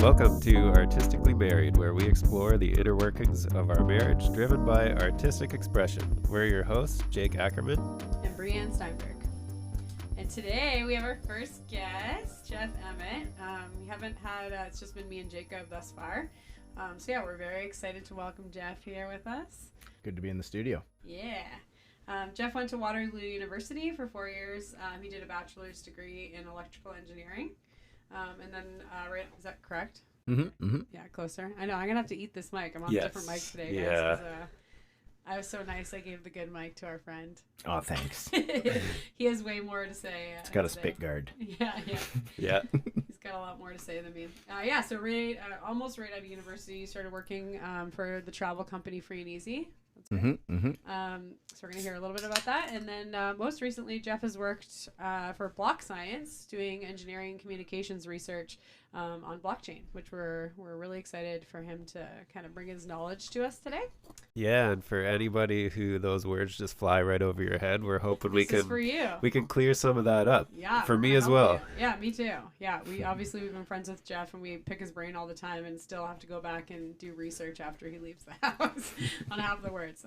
Welcome to Artistically Married, where we explore the inner workings of our marriage driven by artistic expression. We're your hosts, Jake Ackerman and Brianne Steinberg. And today we have our first guest, Jeff Emmett. We haven't had, it's just been me and Jacob thus far. So yeah, we're very excited to welcome Jeff here with us. Good to be in the studio. Yeah. Jeff went to Waterloo University for 4 years. He did a bachelor's degree in electrical engineering. And then, right, is that correct? Yeah, closer. I know, I'm going to have to eat this mic. I'm on different mics today, guys. Yeah. I was so nice, I gave the good mic to our friend. Oh, thanks. He has way more to say. It's got a spit guard. Yeah. Yeah. He's got a lot more to say than me. So almost right out of university, started working for the travel company Free and Easy. That's right. So we're going to hear a little bit about that. And then most recently, Jeff has worked for Block Science, doing engineering communications research on blockchain, which we're really excited for him to kind of bring his knowledge to us today. Yeah, and for anybody who those words just fly right over your head, we're hoping we can clear some of that up. Yeah, for me as well. Yeah, me too. Yeah, we've been friends with Jeff, and we pick his brain all the time, and still have to go back and do research after he leaves the house on half the words.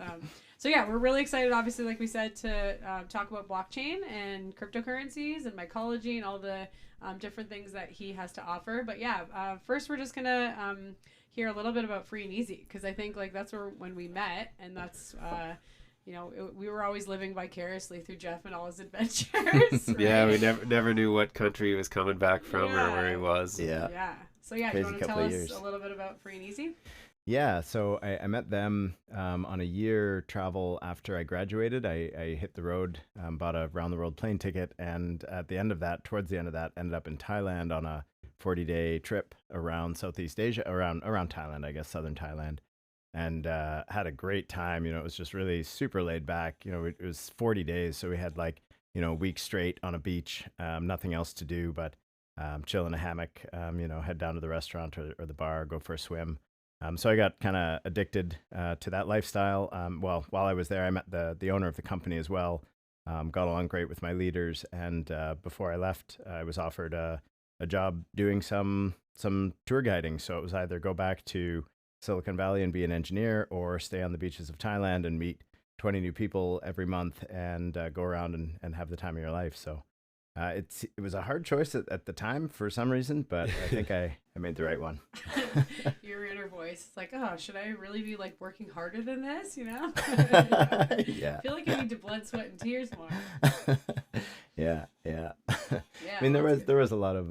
So yeah, we're really excited, obviously, like we said, to talk about blockchain and cryptocurrencies and mycology and all the different things that he has to offer. But yeah, first we're just gonna hear a little bit about Free and Easy, because I think that's when we met, and that's we were always living vicariously through Jeff and all his adventures. Right? Yeah, we never knew what country he was coming back from or where he was. Yeah. So yeah, do you want to tell us a little bit about Free and Easy? Yeah, so I met them on a year travel after I graduated. I hit the road, bought a round-the-world plane ticket, and towards the end of that, ended up in Thailand on a 40-day trip around Southeast Asia, around Thailand, I guess, southern Thailand, and had a great time. It was just really super laid back. It was 40 days, so we had weeks straight on a beach, nothing else to do but chill in a hammock, head down to the restaurant or the bar, go for a swim. So I got kind of addicted to that lifestyle. While I was there, I met the owner of the company as well, got along great with my leaders. And before I left, I was offered a job doing some tour guiding. So it was either go back to Silicon Valley and be an engineer, or stay on the beaches of Thailand and meet 20 new people every month and go around and have the time of your life. So it was a hard choice at the time for some reason, but I think I made the right one. Your inner voice, it's like, oh, should I really be working harder than this? Yeah. I feel like I need to blood, sweat, and tears more. Yeah. I mean, there was a lot of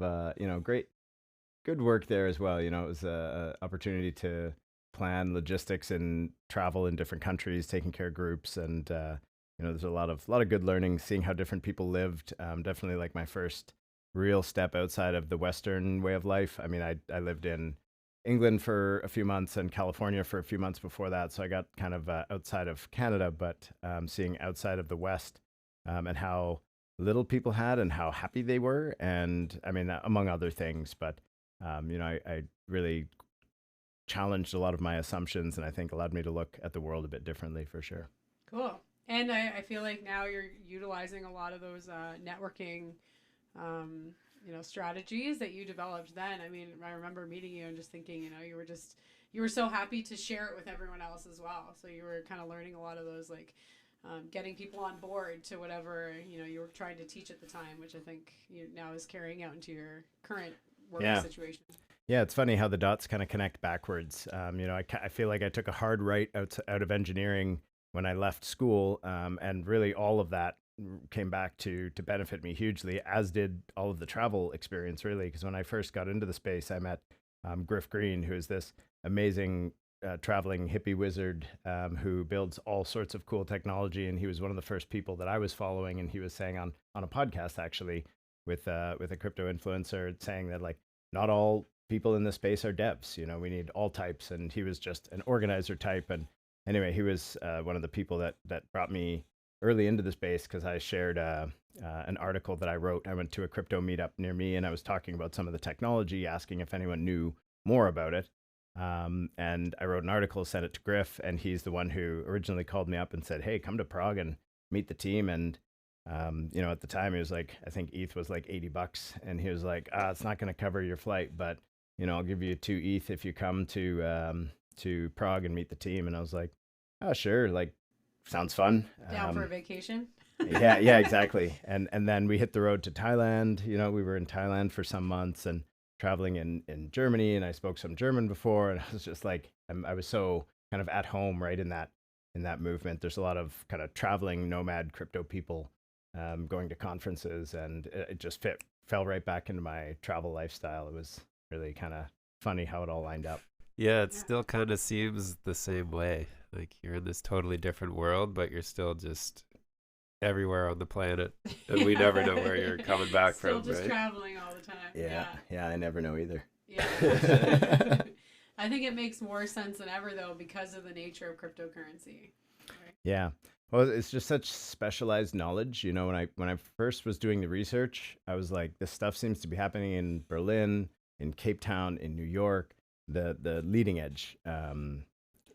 good work there as well. It was a opportunity to plan logistics and travel in different countries, taking care of groups, and there's a lot of good learning, seeing how different people lived. Definitely my first real step outside of the Western way of life. I mean, I lived in England for a few months and California for a few months before that. So I got kind of outside of Canada, but seeing outside of the West and how little people had and how happy they were. And I mean, among other things, but I really challenged a lot of my assumptions, and I think allowed me to look at the world a bit differently for sure. Cool. And I feel like now you're utilizing a lot of those networking, strategies that you developed then. I mean, I remember meeting you and just thinking, you were so happy to share it with everyone else as well. So you were kind of learning a lot of those, getting people on board to whatever, you were trying to teach at the time, which I think now is carrying out into your current work situation. Yeah, it's funny how the dots kind of connect backwards. I feel like I took a hard right out of engineering when I left school, and really all of that came back to benefit me hugely, as did all of the travel experience, really, because when I first got into the space, I met Griff Green, who is this amazing traveling hippie wizard who builds all sorts of cool technology, and he was one of the first people that I was following, and he was saying on a podcast, actually, with a crypto influencer, saying that not all people in this space are devs, we need all types, and he was just an organizer type. And anyway, he was one of the people that brought me early into the space, because I shared an article that I wrote. I went to a crypto meetup near me, and I was talking about some of the technology, asking if anyone knew more about it. And I wrote an article, sent it to Griff, and he's the one who originally called me up and said, hey, come to Prague and meet the team. And at the time, he was I think ETH was $80, and he was like, it's not going to cover your flight, but I'll give you 2 ETH if you come to Prague and meet the team. And I was like, oh, sure. Like, sounds fun. Down for a vacation. Yeah, exactly. And then we hit the road to Thailand. We were in Thailand for some months and traveling in Germany, and I spoke some German before, and I was just like, I was so kind of at home right in that movement. There's a lot of kind of traveling nomad crypto people going to conferences, and it just fell right back into my travel lifestyle. It was really kind of funny how it all lined up. Yeah, it still kind of seems the same way. Like you're in this totally different world, but you're still just everywhere on the planet, and we never know where you're coming back Still from, just right? traveling all the time. Yeah, I never know either. Yeah. I think it makes more sense than ever, though, because of the nature of cryptocurrency. Right? Yeah. Well, it's just such specialized knowledge. When I first was doing the research, I was like, this stuff seems to be happening in Berlin, in Cape Town, in New York, the leading edge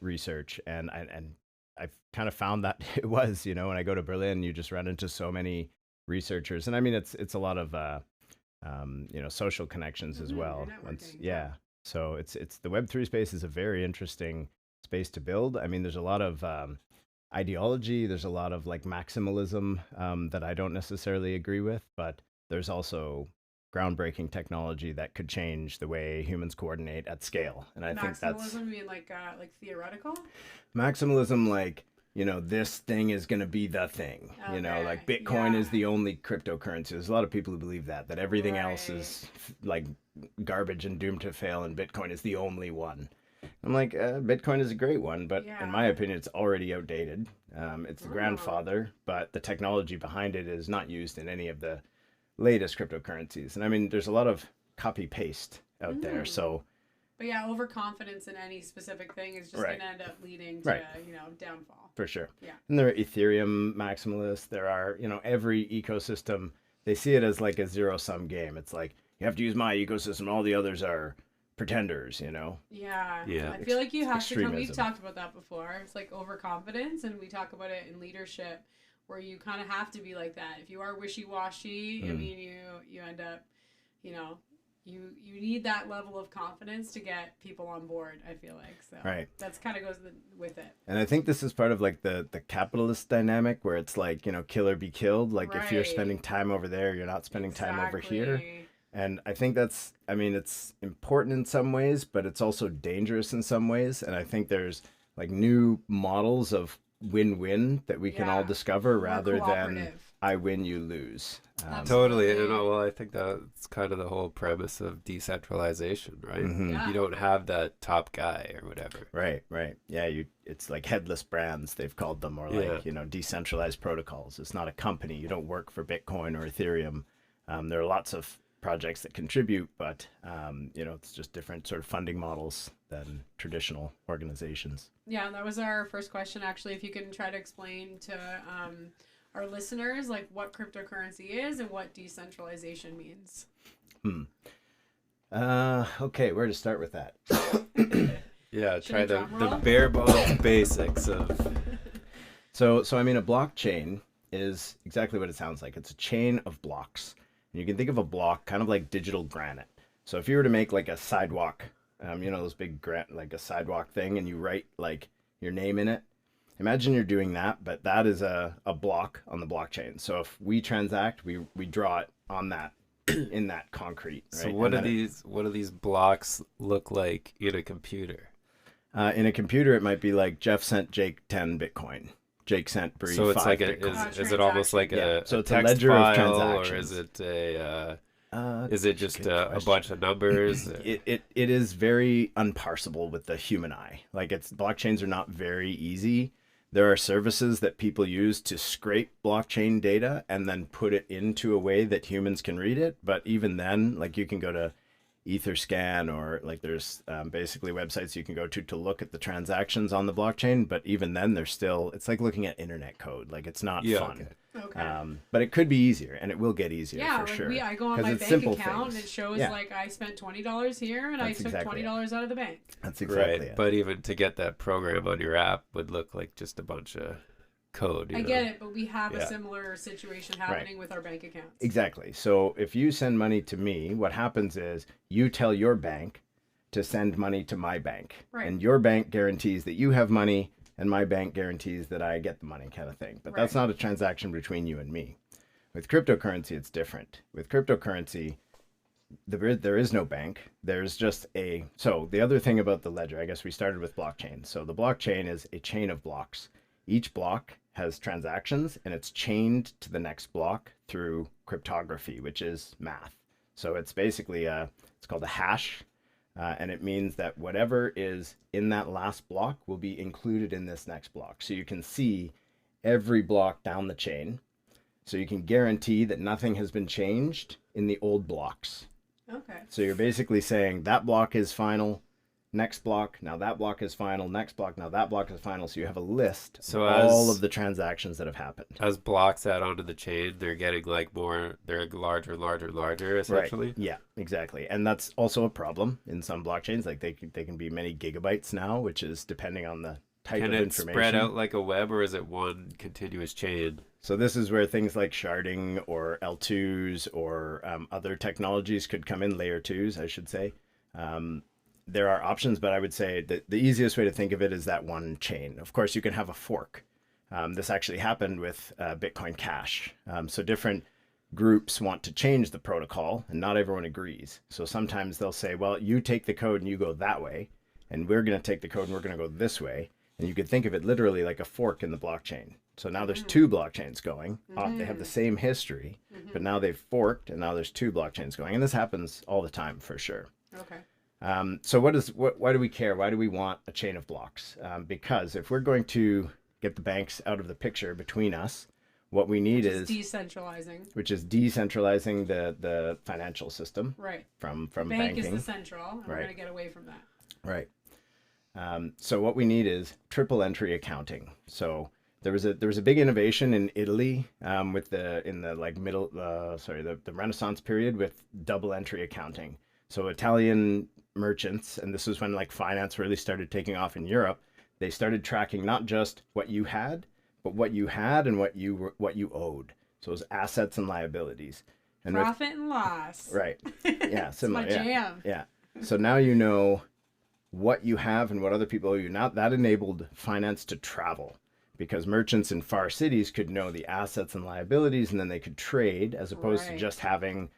research, and I kind of found that it was, when I go to Berlin, you just run into so many researchers, and I mean it's a lot of social connections as well. Yeah. So it's the Web3 space is a very interesting space to build. I mean, there's a lot of ideology, there's a lot of like maximalism that I don't necessarily agree with, but there's also groundbreaking technology that could change the way humans coordinate at scale. And I think that's maximalism. Mean like theoretical? Maximalism, like, this thing is going to be the thing. Okay. Like Bitcoin is the only cryptocurrency. There's a lot of people who believe that everything else is like garbage and doomed to fail, and Bitcoin is the only one. I'm like, Bitcoin is a great one, but in my opinion, it's already outdated. It's the grandfather, but the technology behind it is not used in any of the latest cryptocurrencies. And I mean, there's a lot of copy paste out there. So, but yeah, overconfidence in any specific thing is just going to end up leading to downfall. For sure. Yeah. And there are Ethereum maximalists. There are, every ecosystem, they see it as like a zero-sum game. It's like, you have to use my ecosystem. All the others are pretenders, Yeah. Yeah. I feel like you have to come, we've Extremism. talked about that before. It's like overconfidence, and we talk about it in leadership, where you kind of have to be like that. If you are wishy-washy, I mean, you end up, you need that level of confidence to get people on board, I feel like. So that's kind of goes with it. And I think this is part of like the capitalist dynamic, where it's like, kill or be killed. Like if you're spending time over there, you're not spending time over here. And I think it's important in some ways, but it's also dangerous in some ways. And I think there's like new models of win-win that we can all discover, rather than I win, you lose. Totally. Well, I think that's kind of the whole premise of decentralization, right? Mm-hmm. Yeah. You don't have that top guy or whatever. Right. Yeah, it's like headless brands, they've called them, or like, decentralized protocols. It's not a company. You don't work for Bitcoin or Ethereum. There are lots of projects that contribute, but it's just different sort of funding models than traditional organizations. Yeah, that was our first question, actually. If you can try to explain to our listeners like what cryptocurrency is and what decentralization means. Okay, where to start with that? Yeah, Should try we the drum roll? bare bones basics of. So I mean, a blockchain is exactly what it sounds like. It's a chain of blocks. And you can think of a block kind of like digital granite. So if you were to make like a sidewalk, those big like a sidewalk thing, and you write like your name in it, imagine you're doing that, but that is a block on the blockchain. So if we transact, we draw it on that in that concrete. Right? So what do these blocks look like in a computer? In a computer, it might be like Jeff sent Jake 10 Bitcoin. Jake sent Bree 5 So it's like Bitcoin. is it almost like a So it's text a ledger of file, transactions. or is it a Is it just a bunch of numbers? It is very unparsable with the human eye. Like blockchains are not very easy. There are services that people use to scrape blockchain data and then put it into a way that humans can read it. But even then, like you can go to Etherscan, or like there's basically websites you can go to look at the transactions on the blockchain. But even then, it's like looking at internet code. Like it's not fun. Okay. But it could be easier, and it will get easier for like sure. I go on my bank account, and it shows like I spent $20 here, and I took $20 out of the bank. That's exactly right. it. But even to get that program on your app would look like just a bunch of code. I get it, but we have a similar situation happening with our bank accounts. Exactly. So if you send money to me, what happens is you tell your bank, to send money to my bank. Right. And your bank guarantees that you have money and my bank guarantees that I get the money, kind of thing. But that's not a transaction between you and me. With cryptocurrency, it's different. With cryptocurrency, there is no bank. There's just so the other thing about the ledger, I guess we started with blockchain. So the blockchain is a chain of blocks. Each block has transactions and it's chained to the next block through cryptography, which is math. So it's basically it's called a hash. And it means that whatever is in that last block will be included in this next block. So you can see every block down the chain. So you can guarantee that nothing has been changed in the old blocks. Okay. So you're basically saying that block is final, next block, now that block is final, next block, now that block is final. So you have a list of all of the transactions that have happened. As blocks add onto the chain, they're getting like they're larger, essentially. Right. Yeah, exactly. And that's also a problem in some blockchains. Like they can be many gigabytes now, which is depending on the type of information. Can it spread out like a web, or is it one continuous chain? So this is where things like sharding or L2s or other technologies could come in, layer 2s, I should say. There are options, but I would say that the easiest way to think of it is that one chain. Of course, you can have a fork. This actually happened with Bitcoin Cash. So different groups want to change the protocol, and not everyone agrees. So sometimes they'll say, well, you take the code and you go that way, and we're going to take the code and we're going to go this way. And you could think of it literally like a fork in the blockchain. So now there's two blockchains going. They have the same history, but now they've forked, and now there's two blockchains going. And this happens all the time for sure. Okay. So why do we care? Why do we want a chain of blocks? Because if we're going to get the banks out of the picture between us, what we need is decentralizing. Which is decentralizing the financial system. Right. From banking. Bank is the central, and we're going to get away from that. Right. So what we need is triple entry accounting. So there was a big innovation in Italy the Renaissance period with double entry accounting. So Italian merchants, and this was when like finance really started taking off in Europe, they started tracking not just what you had, but what you had and what you owed. So it was assets and liabilities. And profit and loss. Right. Yeah. Similar. It's my jam. Yeah. So now you know what you have and what other people owe you. Now that enabled finance to travel, because merchants in far cities could know the assets and liabilities, and then they could trade, as opposed to just having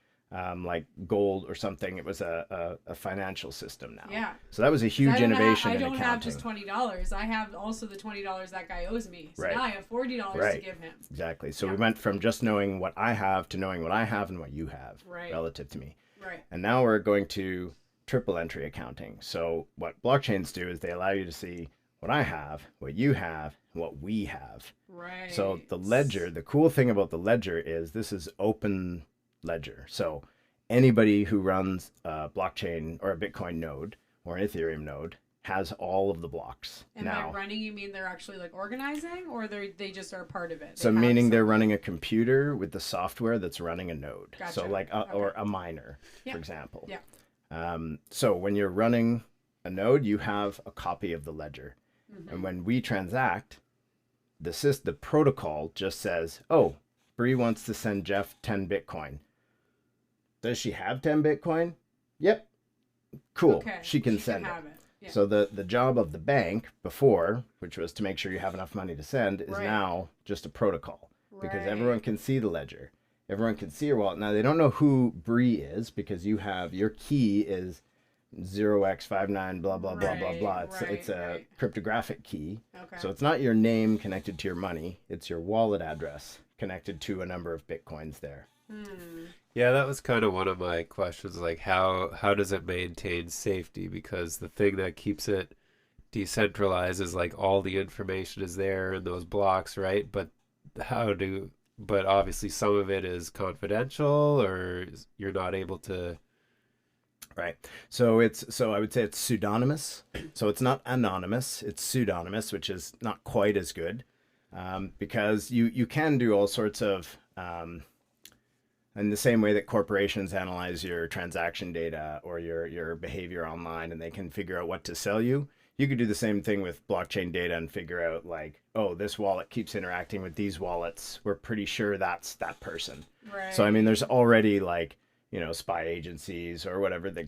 like gold or something. It was a financial system now. Yeah. So that was a huge innovation in accounting. I don't have just $20. I have also the $20 that guy owes me. So now I have $40 to give him. Exactly. So we went from just knowing what I have to knowing what I have and what you have relative to me. Right. And now we're going to triple entry accounting. So what blockchains do is they allow you to see what I have, what you have, and what we have. Right. So the ledger, the cool thing about the ledger is this is open ledger. So anybody who runs a blockchain or a Bitcoin node or an Ethereum node has all of the blocks. And by running, you mean they're actually like organizing, or they just are part of it? So meaning they're running a computer with the software that's running a node. Gotcha. So like or a miner, for example. Yeah. So when you're running a node, you have a copy of the ledger. And when we transact, the protocol just says, oh, Bree wants to send Jeff 10 Bitcoin. Does she have 10 Bitcoin? Yep. Cool. Okay. She can send it. Yeah. So the job of the bank before, which was to make sure you have enough money to send, is now just a protocol. Because everyone can see the ledger. Everyone can see your wallet. Now, they don't know who Bree is, because you have your key is 0x59 blah blah blah blah blah. It's a cryptographic key. Okay. So it's not your name connected to your money. It's your wallet address connected to a number of Bitcoins there. Yeah, that was kind of one of my questions, like how does it maintain safety? Because the thing that keeps it decentralized is like all the information is there in those blocks, right? But obviously some of it is confidential, or you're not able to. Right. So I would say it's pseudonymous. So it's not anonymous, it's pseudonymous, which is not quite as good, because you can do all sorts of, in the same way that corporations analyze your transaction data or your behavior online, and they can figure out what to sell you. You could do the same thing with blockchain data and figure out like, oh, this wallet keeps interacting with these wallets. We're pretty sure that's that person. Right. So, I mean, there's already like spy agencies or whatever, the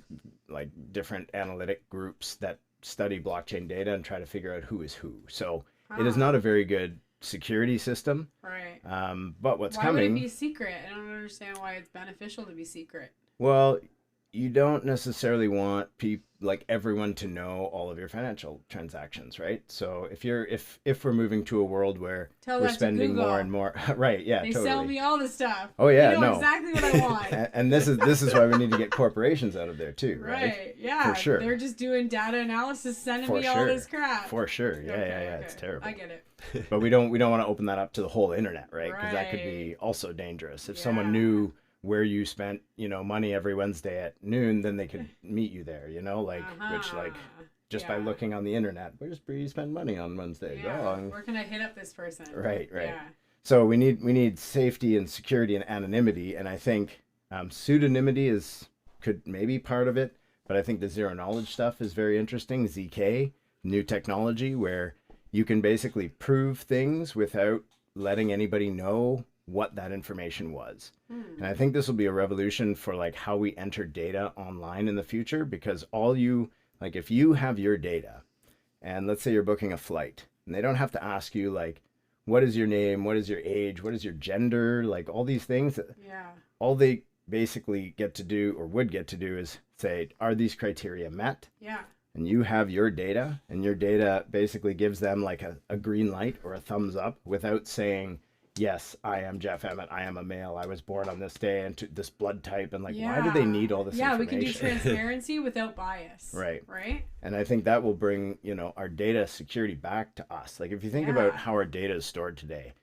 like different analytic groups that study blockchain data and try to figure out who is who. So it is not a very good security system. Right. But what's why coming? Why would it be secret? I don't understand why it's beneficial to be secret. Well, you don't necessarily want like everyone to know all of your financial transactions, right? So if we're moving to a world where we're spending more and more, right? Yeah, they totally. sell me all the stuff. Oh yeah, they know exactly what I want. And this is why we need to get corporations out of there too, right? Right. Yeah. For sure. They're just doing data analysis, sending me all this crap. For sure. Yeah, okay, yeah. Okay. It's terrible. I get it. But we don't want to open that up to the whole internet, right? Because that could be also dangerous. If someone knew where you spent, money every Wednesday at noon, then they could meet you there, which like just by looking on the internet, where you spend money on Wednesdays? Yeah. Where can I hit up this person? Right. Yeah. So we need safety and security and anonymity, and I think pseudonymity could maybe part of it, but I think the zero knowledge stuff is very interesting. ZK, new technology where you can basically prove things without letting anybody know what that information was. And I think this will be a revolution for like how we enter data online in the future, because if you have your data and let's say you're booking a flight and they don't have to ask you like, what is your name? What is your age? What is your gender? Like all these things. Yeah. All they basically get to do or would get to do is say, are these criteria met? Yeah. And you have your data, and your data basically gives them like a green light or a thumbs up without saying, yes, I am Jeff Emmett, I am a male, I was born on this day and to this blood type, and like, why do they need all this information? We can do transparency without bias. Right. Right. And I think that will bring, our data security back to us. Like if you think about how our data is stored today,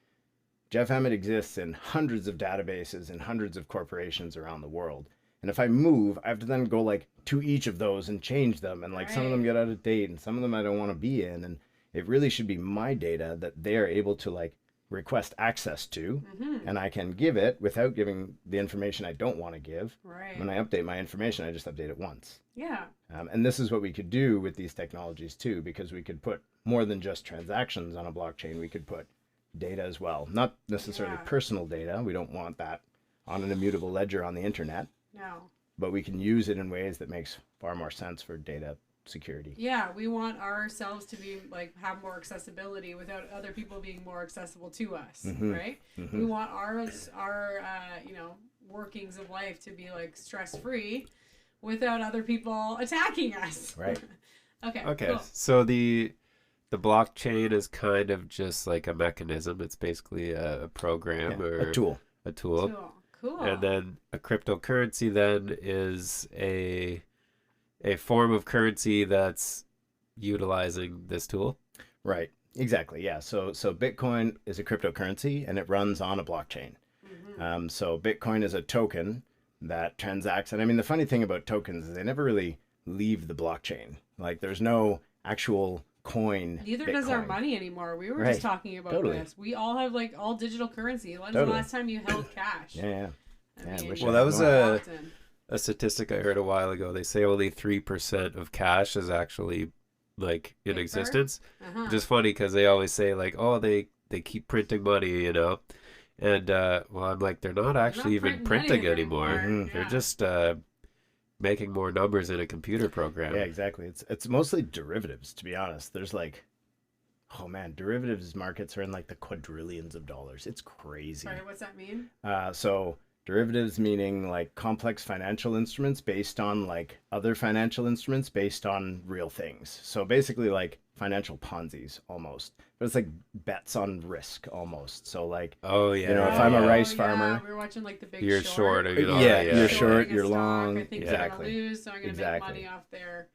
Jeff Emmett exists in hundreds of databases and hundreds of corporations around the world. And if I move, I have to then go like to each of those and change them. And like some of them get out of date and some of them I don't want to be in. And it really should be my data that they're able to like request access to. And I can give it without giving the information I don't want to give. Right. When I update my information, I just update it once. Yeah. And this is what we could do with these technologies too, because we could put more than just transactions on a blockchain. We could put data as well. Not necessarily personal data. We don't want that on an immutable ledger on the internet. No. But we can use it in ways that makes far more sense for data security. Yeah, we want ourselves to be like have more accessibility without other people being more accessible to us, right? We want our workings of life to be like stress free without other people attacking us. Right. Okay. Cool. So the blockchain is kind of just like a mechanism. It's basically a program or a tool. Cool. And then a cryptocurrency then is a form of currency that's utilizing this tool. Right. Exactly. Yeah. So Bitcoin is a cryptocurrency and it runs on a blockchain. So Bitcoin is a token that transacts. And I mean, the funny thing about tokens is they never really leave the blockchain. Like there's no actual coin. Neither Bitcoin. does our money anymore. We were just talking about this. We all have like all digital currency. When's the last time you held cash? Yeah. Well, that was a statistic I heard a while ago. They say only 3% of cash is actually like in existence, which is funny because they always say like, oh, they keep printing money, and well, I'm like, they're not actually even printing anymore. They're just making more numbers in a computer program. Yeah, exactly. It's mostly derivatives, to be honest. There's like, oh man, derivatives markets are in like the quadrillions of dollars. It's crazy. Sorry, what's that mean? So derivatives meaning like complex financial instruments based on like other financial instruments based on real things. So basically like financial Ponzi's almost, but it's like bets on risk almost. So like, if I'm a rice farmer, we were watching like the Big you're Short. You're short, you're stock, long. I think they're gonna lose, so I'm gonna make money off their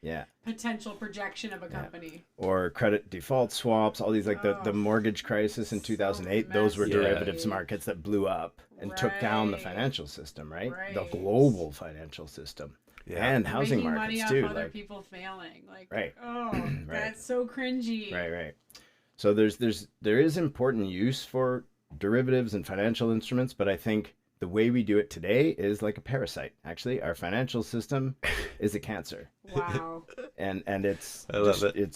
potential projection of a company. Or credit default swaps, all these like the mortgage crisis in 2008. Those were derivatives markets that blew up and took down the financial system, right? The global financial system. Yeah. And housing making markets money off too. Other people failing, that's so cringy. Right. So there is important use for derivatives and financial instruments, but I think the way we do it today is like a parasite. Actually, our financial system is a cancer. Wow. And it's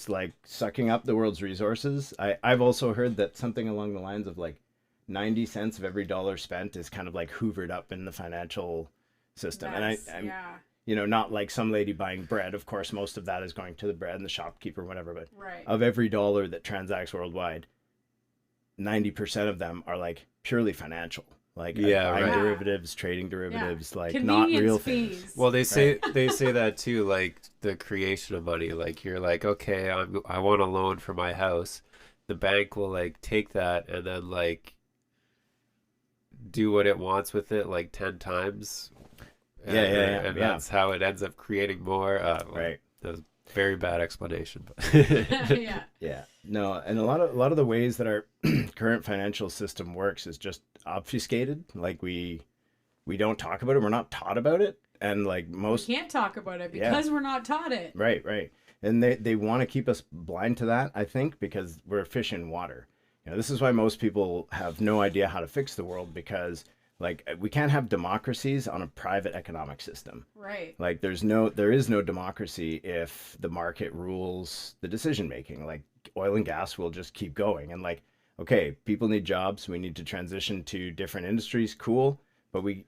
like sucking up the world's resources. I've also heard that something along the lines of like 90 cents of every dollar spent is kind of like hoovered up in the financial system. Yes, And I'm yeah. you know, not like some lady buying bread. Of course, most of that is going to the bread and the shopkeeper, whatever. But Right. of every dollar that transacts worldwide, 90% of them are like purely financial, like Yeah, buying right. derivatives, trading derivatives, like not Convenience real fees. things. Well, they say that too, like the creation of money. Like you're like, okay, I want a loan for my house. The bank will like take that and then like do what it wants with it like 10 times. And that's how it ends up creating more. Right. That was a very bad explanation, but Yeah. Yeah. No, and a lot of the ways that our current financial system works is just obfuscated. Like we don't talk about it. We're not taught about it. And like most We can't talk about it because we're not taught it. Right, right. And they want to keep us blind to that, I think, because we're fish in water. You know, this is why most people have no idea how to fix the world, because like we can't have democracies on a private economic system. Right. Like there is no democracy if the market rules the decision making. Like oil and gas will just keep going, and like, okay, people need jobs, we need to transition to different industries, cool, but we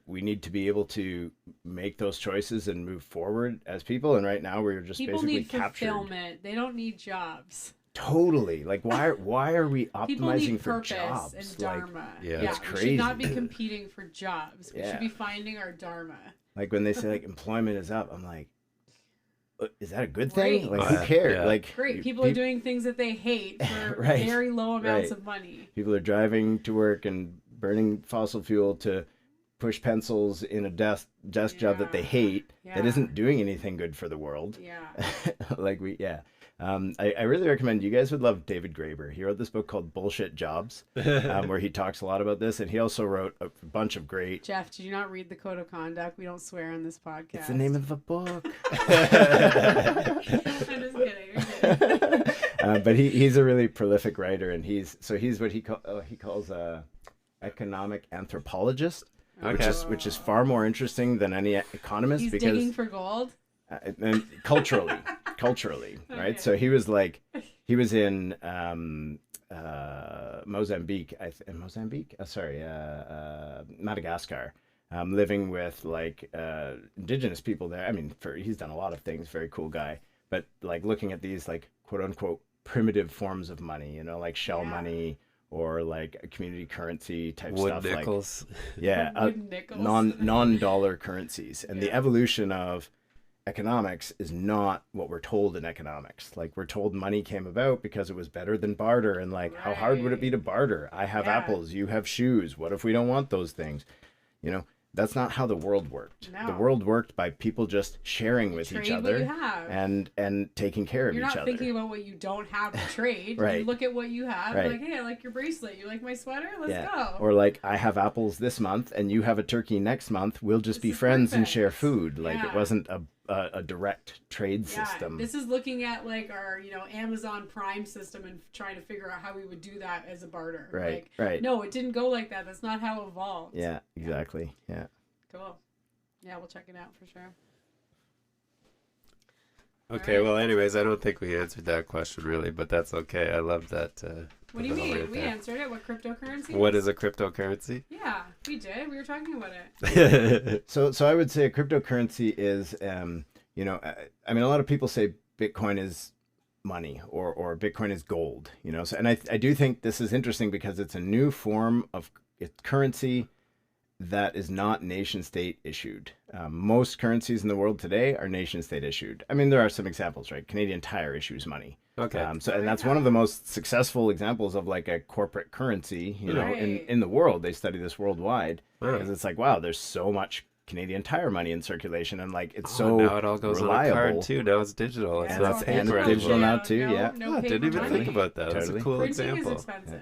need to be able to make those choices and move forward as people. And right now we're just People basically need captured. fulfillment. They don't need jobs. Totally. Like why are we People optimizing need for purpose jobs? and Like, dharma. Yeah. That's We crazy. should not be competing for jobs. We Yeah. should be finding our dharma. like when they say like employment is up, I'm like, is that a good thing? Great. Like who cares? Yeah. Like Great. People are doing things that they hate for Right. very low amounts Right. of money. People are driving to work and burning fossil fuel to push pencils in a desk job that they hate, that Yeah. isn't doing anything good for the world. Yeah. I really recommend, you guys would love David Graeber. He wrote this book called Bullshit Jobs, where he talks a lot about this, and he also wrote a bunch of great. Jeff, did you not read the code of conduct? We don't swear on this podcast. It's the name of the book. I'm just kidding. You're kidding. But he's a really prolific writer, and he's what he calls a economic anthropologist. Okay. Which is far more interesting than any economist. He's because digging for gold. And culturally, right? So he was in Mozambique, Madagascar, living with like indigenous people there. I mean, he's done a lot of things, very cool guy, but like looking at these like quote unquote primitive forms of money, you know, like shell money, or like a community currency type wood stuff, nickels. like Wood nickels. non-dollar currencies. And the evolution of economics is not what we're told in economics. Like we're told money came about because it was better than barter, and like how hard would it be to barter? I have apples, you have shoes. What if we don't want those things? You know, that's not how the world worked. No. The world worked by people just sharing with each Trade other what you have. and taking care of You're each not other. thinking about what you don't have to trade. Right. You look at what you have. Right. Like, hey, I like your bracelet. You like my sweater? Let's go. Or like, I have apples this month and you have a turkey next month. We'll just be is friends and perfect. share food. Like Yeah. it wasn't a direct trade system. This is looking at like our, Amazon Prime system and trying to figure out how we would do that as a barter. Right, Like, right. No, it didn't go like that. That's not how it evolved. Yeah, exactly. Yeah. Cool. Yeah, we'll check it out for sure. Okay, Alright. well, anyways, I don't think we answered that question really, but that's okay. I love that. What do you mean? right We there. answered it. What cryptocurrency? What is a cryptocurrency? Yeah, we did. We were talking about it. So I would say a cryptocurrency is, I mean, a lot of people say Bitcoin is money or Bitcoin is gold, So, and I do think this is interesting because it's a new form of currency that is not nation state issued. Most currencies in the world today are nation state issued. I mean, there are some examples, right? Canadian Tire issues money. Okay. And that's one of the most successful examples of like a corporate currency, Right. in the world. They study this worldwide Wow. because it's like, wow, there's so much Canadian Tire money in circulation, and like it's Oh, so now it all goes reliable. on a card too. Now it's digital. It's Yeah, not it's all paper and digital anymore. now too, No, yeah. no Oh, I didn't paper even money. think about that. That's Totally. a cool Printing example. is expensive.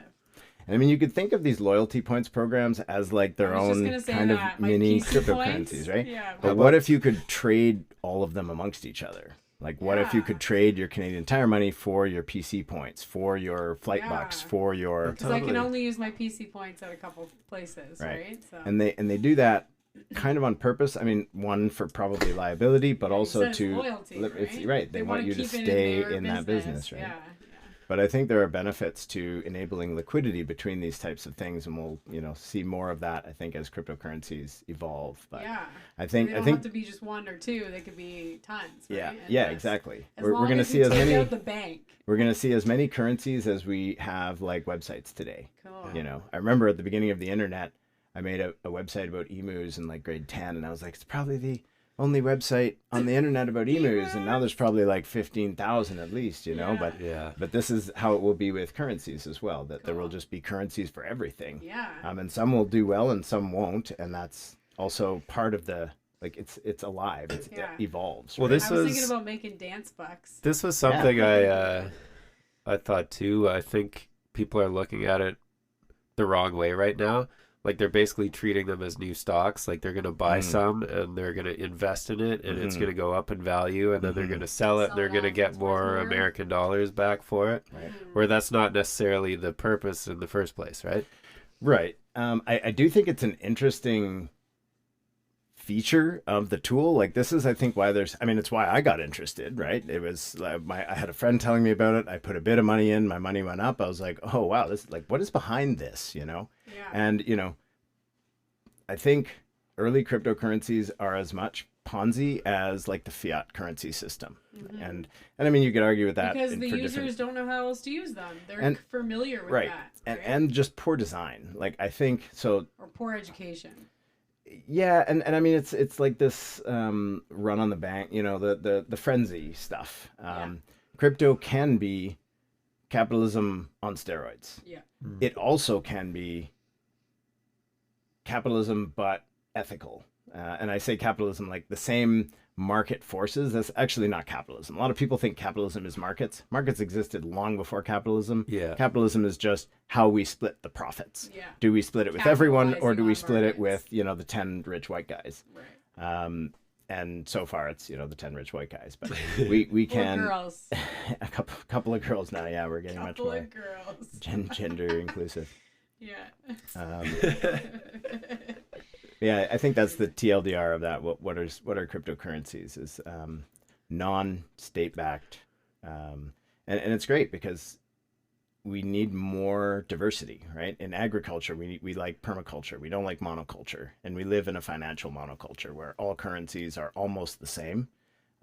And I mean, you could think of these loyalty points programs as like their I was just own gonna say kind that. of My mini PC cryptocurrencies, points. right? Yeah. But what if you could trade all of them amongst each other? Like, what if you Yeah. could trade your Canadian Tire money for your PC points, for your flight Yeah. bucks, for your Because I can Totally. only use my PC points at a couple places, right? So and they do that kind of on purpose. I mean, one for probably liability, but Yeah, you also said it's to loyalty, it's right? right. They want wanna you to keep it in stay their in that business, right? Yeah. But I think there are benefits to enabling liquidity between these types of things, and we'll, see more of that, I think, as cryptocurrencies evolve. But Yeah. I They think don't have to be just one or two. They could be tons. yeah, Right? yeah, Endless. exactly. As We're long going to as see we as take many out the bank. we're going to see as many currencies as we have like websites today. Cool. I remember at the beginning of the internet, I made a website about emus in like grade 10, and I was like, it's probably the only website on the internet about emus, and now there's probably like 15,000 at least, Yeah. Yeah. but this is how it will be with currencies as well, that there will Cool. just be currencies for everything. Yeah. And some will do well and some won't, and that's also part of the, like, it's alive, it Yeah. evolves. Well, right? this I was was thinking about making dance bucks. this was something I thought too. I think people are looking at it the wrong way right now. Like they're basically treating them as new stocks. Like they're going to buy some and they're going to invest in it, and it's going to go up in value, and then they're going to sell it, and they're going to get more American dollars back for it. Right. Where that's not necessarily the purpose in the first place, right? Right. I do think it's an interesting feature of the tool. Like this is, I think, why it's why I got interested, right? It was I had a friend telling me about it. I put a bit of money in, my money went up. I was like, oh wow, this, like, what is behind this, Yeah. And I think early cryptocurrencies are as much Ponzi as like the fiat currency system. And I mean, you could argue with that Because the for users different, don't know how else to use them. They're And- familiar with right. that. And just poor design. Like I think so. Or poor education. Yeah, and I mean it's like this run on the bank, the frenzy stuff. Crypto can be capitalism on steroids. Yeah. It also can be capitalism but ethical. And I say capitalism like the same market forces. That's actually not capitalism. A lot of people think capitalism is markets. Markets existed long before capitalism. Yeah. Capitalism is just how we split the profits. Yeah. Do we split it with everyone, or Capitalizing do we on split it markets. with, the 10 rich white guys? Right. And so far it's, the 10 rich white guys, but we Or can girls. a couple of girls now. Yeah, we're getting much Couple more of girls. gender inclusive. Yeah. Yeah, I think that's the TLDR of that. What are cryptocurrencies? Is non-state backed, and it's great because we need more diversity, right? In agriculture, we like permaculture. We don't like monoculture, and we live in a financial monoculture where all currencies are almost the same,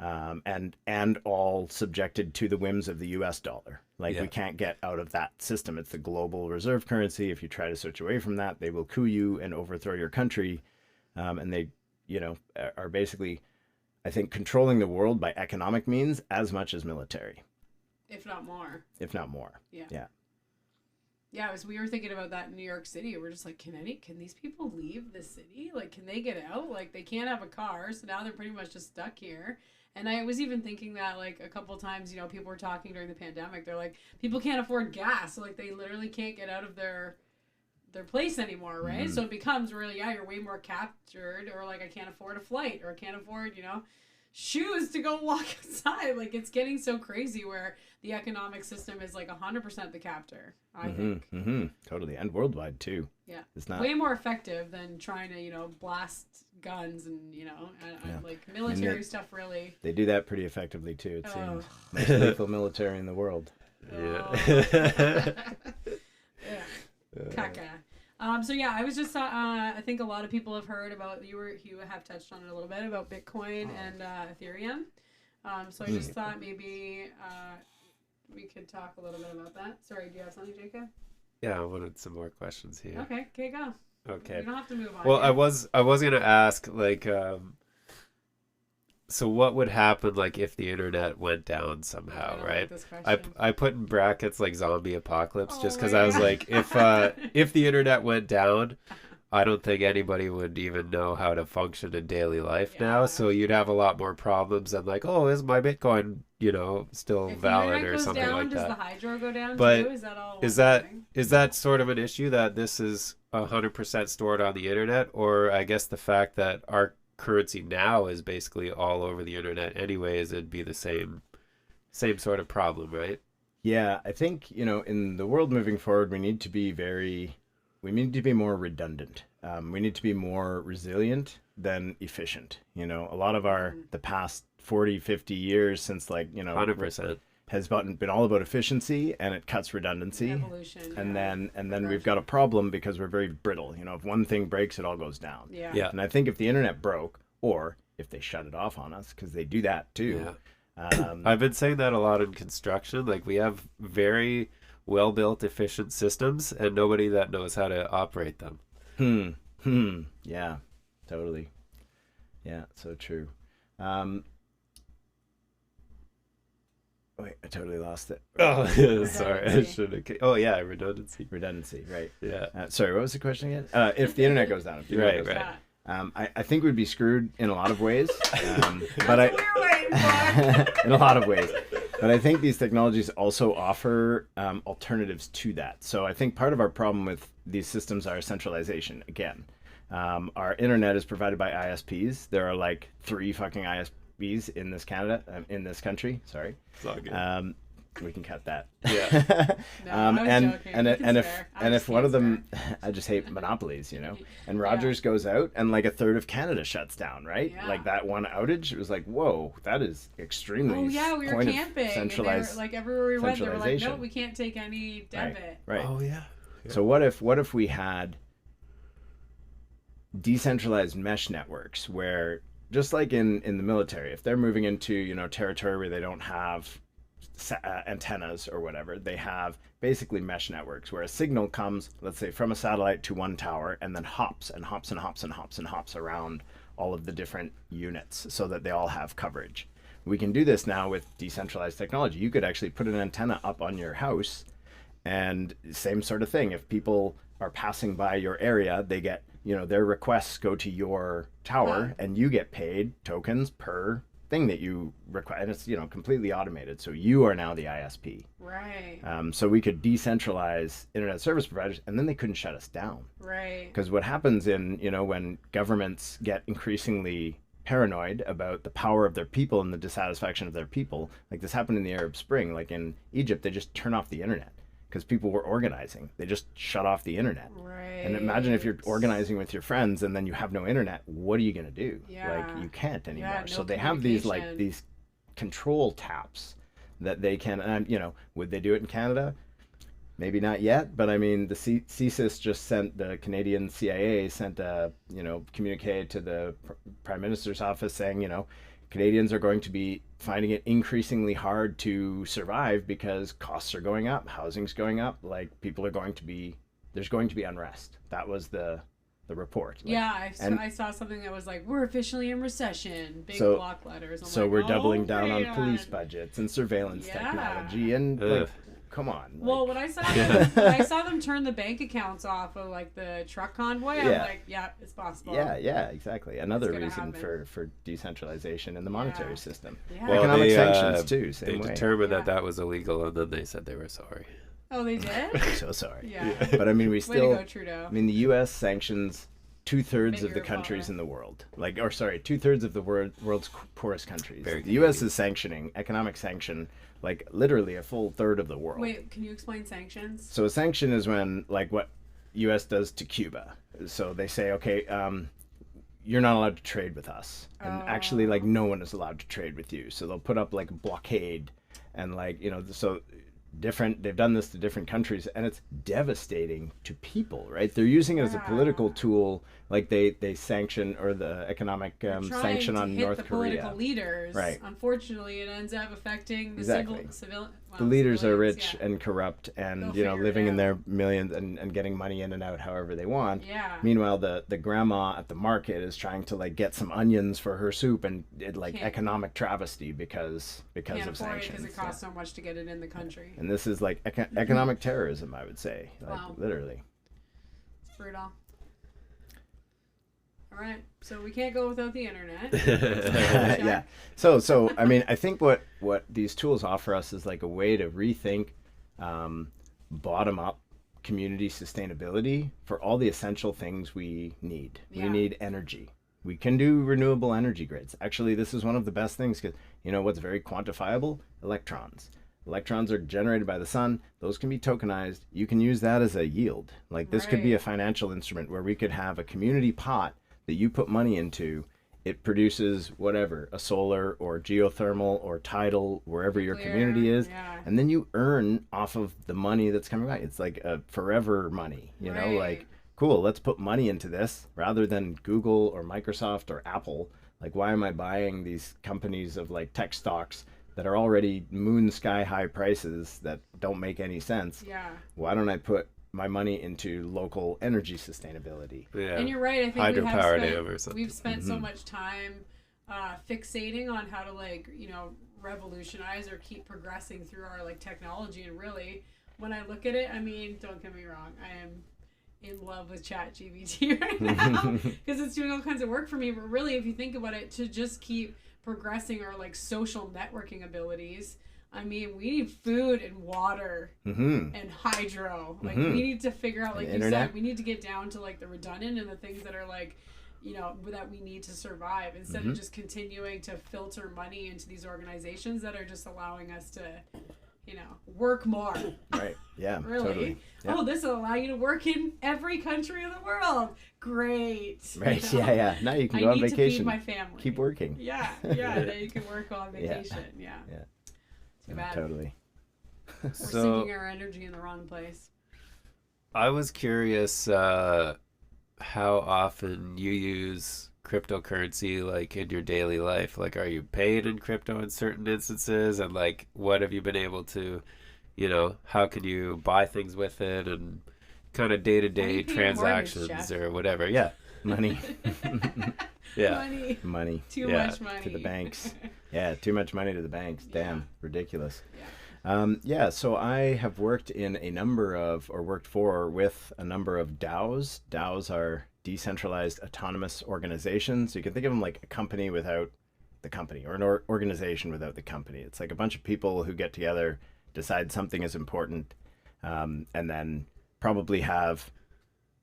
and all subjected to the whims of the U.S. dollar. Like we can't get out of that system. It's the global reserve currency. If you try to switch away from that, they will coup you and overthrow your country. And they, are basically, I think, controlling the world by economic means as much as military, If not more. if not more. Yeah. Yeah. Yeah, we were thinking about that in New York City. We're just like, can these people leave the city? Like, can they get out? Like, they can't have a car, so now they're pretty much just stuck here. And I was even thinking that, like, a couple times, people were talking during the pandemic. They're like, people can't afford gas, so like they literally can't get out of their place anymore, right? So it becomes really, you're way more captured, or like I can't afford a flight, or I can't afford, shoes to go walk outside. Like it's getting so crazy where the economic system is like 100% the captor, I think. Totally. And worldwide too. Yeah. It's not way more effective than trying to, blast guns and, like military stuff really. They do that pretty effectively too, it Oh. seems. Most lethal military in the world. Yeah. Yeah. Caca. So yeah, I was just I think a lot of people have heard about you have touched on it a little bit about Bitcoin and Ethereum. So I just thought maybe we could talk a little bit about that. Sorry, do you have something, Jacob? Yeah, I wanted some more questions here. Okay, go. Okay. You don't have to move on. Well, yet. I was gonna ask like, so what would happen like if the internet went down somehow, I don't right? like this question. I put in brackets like zombie apocalypse just Oh because my I was God. like, if the internet went down, I don't think anybody would even know how to function in daily life now. Yeah. So you'd have a lot more problems than like, oh, is my Bitcoin, still If the valid internet or goes something down, like does that. the hydro go down But too? Is that all? Is one that thing? is that sort of an issue that this is 100% stored on the internet, or I guess the fact that our currency now is basically all over the internet anyways, it'd be the same sort of problem, right? Yeah, I think, in the world moving forward, we need to be more redundant. We need to be more resilient than efficient. A lot of the past 40, 50 years since 100%. has been all about efficiency, and it cuts redundancy. Evolution. And yeah. then we've got a problem because we're very brittle. You know, if one thing breaks, it all goes down. Yeah. Yeah. And I think if the internet broke, or if they shut it off on us, because they do that too. Yeah. I've been saying that a lot in construction. Like, we have very well-built, efficient systems, and nobody that knows how to operate them. Yeah, totally. Yeah, so true. Wait, I totally lost it. Oh, sorry. I should have. Oh, yeah, redundancy. Redundancy, right. Yeah. Sorry, what was the question again? If the internet goes down. If the internet Right, goes right. down. I think we'd be screwed in a lot of ways. But That's what we're waiting for. in a lot of ways. But I think these technologies also offer alternatives to that. So I think part of our problem with these systems are centralization. Again, our internet is provided by ISPs. There are like 3 fucking ISPs in this in this country. Sorry. It's all good. We can cut that. Yeah. No, I was joking. You can swear. I and just if one can't of them, swear. I just hate monopolies, you know. And Rogers goes out, and like a third of Canada shuts down, right? Yeah. Like that one outage, it was like, whoa, that is extremely. Oh yeah, we were point of camping, and they were, centralized like everywhere we went, they were like, centralization. no, we can't take any debit. Right. Oh, yeah. So what if we had decentralized mesh networks where, just like in the military, if they're moving into, you know, territory where they don't have antennas or whatever, they have basically mesh networks where a signal comes, let's say, from a satellite to one tower, and then hops and hops and hops and hops and hops around all of the different units so that they all have coverage. We can do this now with decentralized technology. You could actually put an antenna up on your house, and same sort of thing. If people are passing by your area, they get, you know, their requests go to your tower, and you get paid tokens per thing that you request, and it's, you know, completely automated. So you are now the ISP. Right. So we could decentralize internet service providers, and then they couldn't shut us down. Right. Because what happens when governments get increasingly paranoid about the power of their people and the dissatisfaction of their people, like this happened in the Arab Spring, like in Egypt, they just turn off the internet because people were organizing. They just shut off the internet. Right. And imagine if you're organizing with your friends and then you have no internet, what are you going to do? Yeah. Like, you can't anymore. Yeah, no so they have these communication. control taps that they can, and would they do it in Canada? Maybe not yet, but I mean, the CSIS just sent, the Canadian CIA sent a, communique to the Prime Minister's office saying, Canadians are going to be finding it increasingly hard to survive because costs are going up, housing's going up, like there's going to be unrest. That was the report. Yeah, I saw something that was like, we're officially in recession, big block letters. I'm so like, we're oh, doubling down on man. police budgets and surveillance technology, and come on. Well, when I saw them turn the bank accounts off of like the truck convoy, I'm like, yeah, it's possible. Yeah, exactly. Another reason happen. for decentralization in the monetary system. Yeah. Well, Economic they, sanctions too. Same They way. determined that was illegal, and then they said they were sorry. Oh, they did? So sorry. Yeah. But I mean, we Way still. to go, Trudeau. I mean, the U.S. sanctions 2/3 of the Bigger countries power. in the world. 2/3 of the world's poorest countries. Very The U.S. is sanctioning, economic sanction, like literally a full third of the world. Wait, can you explain sanctions? So a sanction is when, like, what U.S. does to Cuba. So they say, okay, you're not allowed to trade with us, and actually, like, no one is allowed to trade with you. So they'll put up like a blockade, and they've done this to different countries, and it's devastating to people, right? They're using it as a political tool, like they sanction, or the economic sanction on North Korea. Political leaders. Right. Unfortunately, it ends up affecting the Exactly. civilians. The leaders are rich and corrupt, and They'll figure living it in out. their millions and getting money in and out however they want. Yeah. Meanwhile, the grandma at the market is trying to like get some onions for her soup, and economic travesty because Can't of afford it sanctions. because it costs so much to get it in the country. And this is like economic terrorism, I would say, literally. It's brutal. All right, so we can't go without the internet. Yeah. So I mean, I think what these tools offer us is like a way to rethink bottom up community sustainability for all the essential things we need. Yeah. We need energy. We can do renewable energy grids. Actually, this is one of the best things because what's very quantifiable? Electrons. Electrons are generated by the sun. Those can be tokenized. You can use that as a yield. Like this could be a financial instrument where we could have a community pot that you put money into, it produces whatever, a solar or geothermal or tidal, wherever your community is. Yeah. And then you earn off of the money that's coming back. It's like a forever money, you know, like, cool, let's put money into this rather than Google or Microsoft or Apple. Like, why am I buying these companies of like tech stocks that are already moon sky high prices that don't make any sense? Yeah. Why don't I put my money into local energy sustainability? Yeah. And you're right. I think hydropower dam or something. we've spent so much time fixating on how to, like, you know, revolutionize or keep progressing through our like technology. And really, when I look at it, I mean, don't get me wrong, I am in love with ChatGPT right now because it's doing all kinds of work for me. But really, if you think about it, to just keep progressing our like social networking abilities, I mean, we need food and water and hydro. Like, we need to figure out, like you said, we need to get down to like the redundant and the things that are like, you know, that we need to survive, instead of just continuing to filter money into these organizations that are just allowing us to, you know, work more. Right. Yeah. Really? Totally. Yeah. Oh, this will allow you to work in every country in the world. Great. Right. You know? Yeah. Now you can go I on need vacation. to feed my family. Keep working. Yeah. Now you can work on vacation. Yeah. Too bad. Totally. We're sinking our energy in the wrong place. I was curious how often you use cryptocurrency, like, in your daily life. Like, are you paid in crypto in certain instances, and like, what have you been able to, you know, how can you buy things with it, and kind of day-to-day transactions or whatever. Yeah. Money. Yeah. Money. Too much money. To the banks. Yeah, too much money to the banks. Damn, ridiculous. Yeah. So I have worked in a number of, or worked for, with a number of DAOs. DAOs are decentralized autonomous organizations. So you can think of them like a company without the company, or an organization without the company. It's like a bunch of people who get together, decide something is important, and then probably have,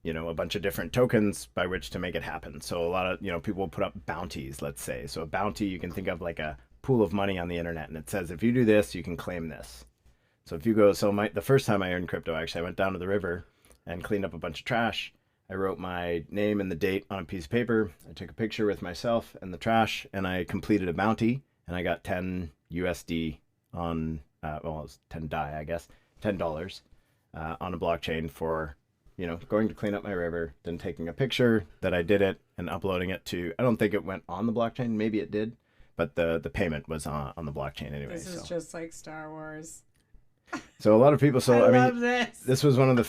you know, a bunch of different tokens by which to make it happen. So a lot of, you know, people will put up bounties, let's say. So a bounty, you can think of like a pool of money on the internet, and it says, if you do this, you can claim this. So if you go, the first time I earned crypto, actually, I went down to the river and cleaned up a bunch of trash. I wrote my name and the date on a piece of paper. I took a picture with myself and the trash, and I completed a bounty, and I got 10 USD on, well, it was 10 DAI, I guess, $10 on a blockchain for, you know, going to clean up my river, then taking a picture that I did it and uploading it to, I don't think it went on the blockchain, maybe it did, but the payment was on the blockchain anyway. This is just like Star Wars. So a lot of people, I love mean, this was one of the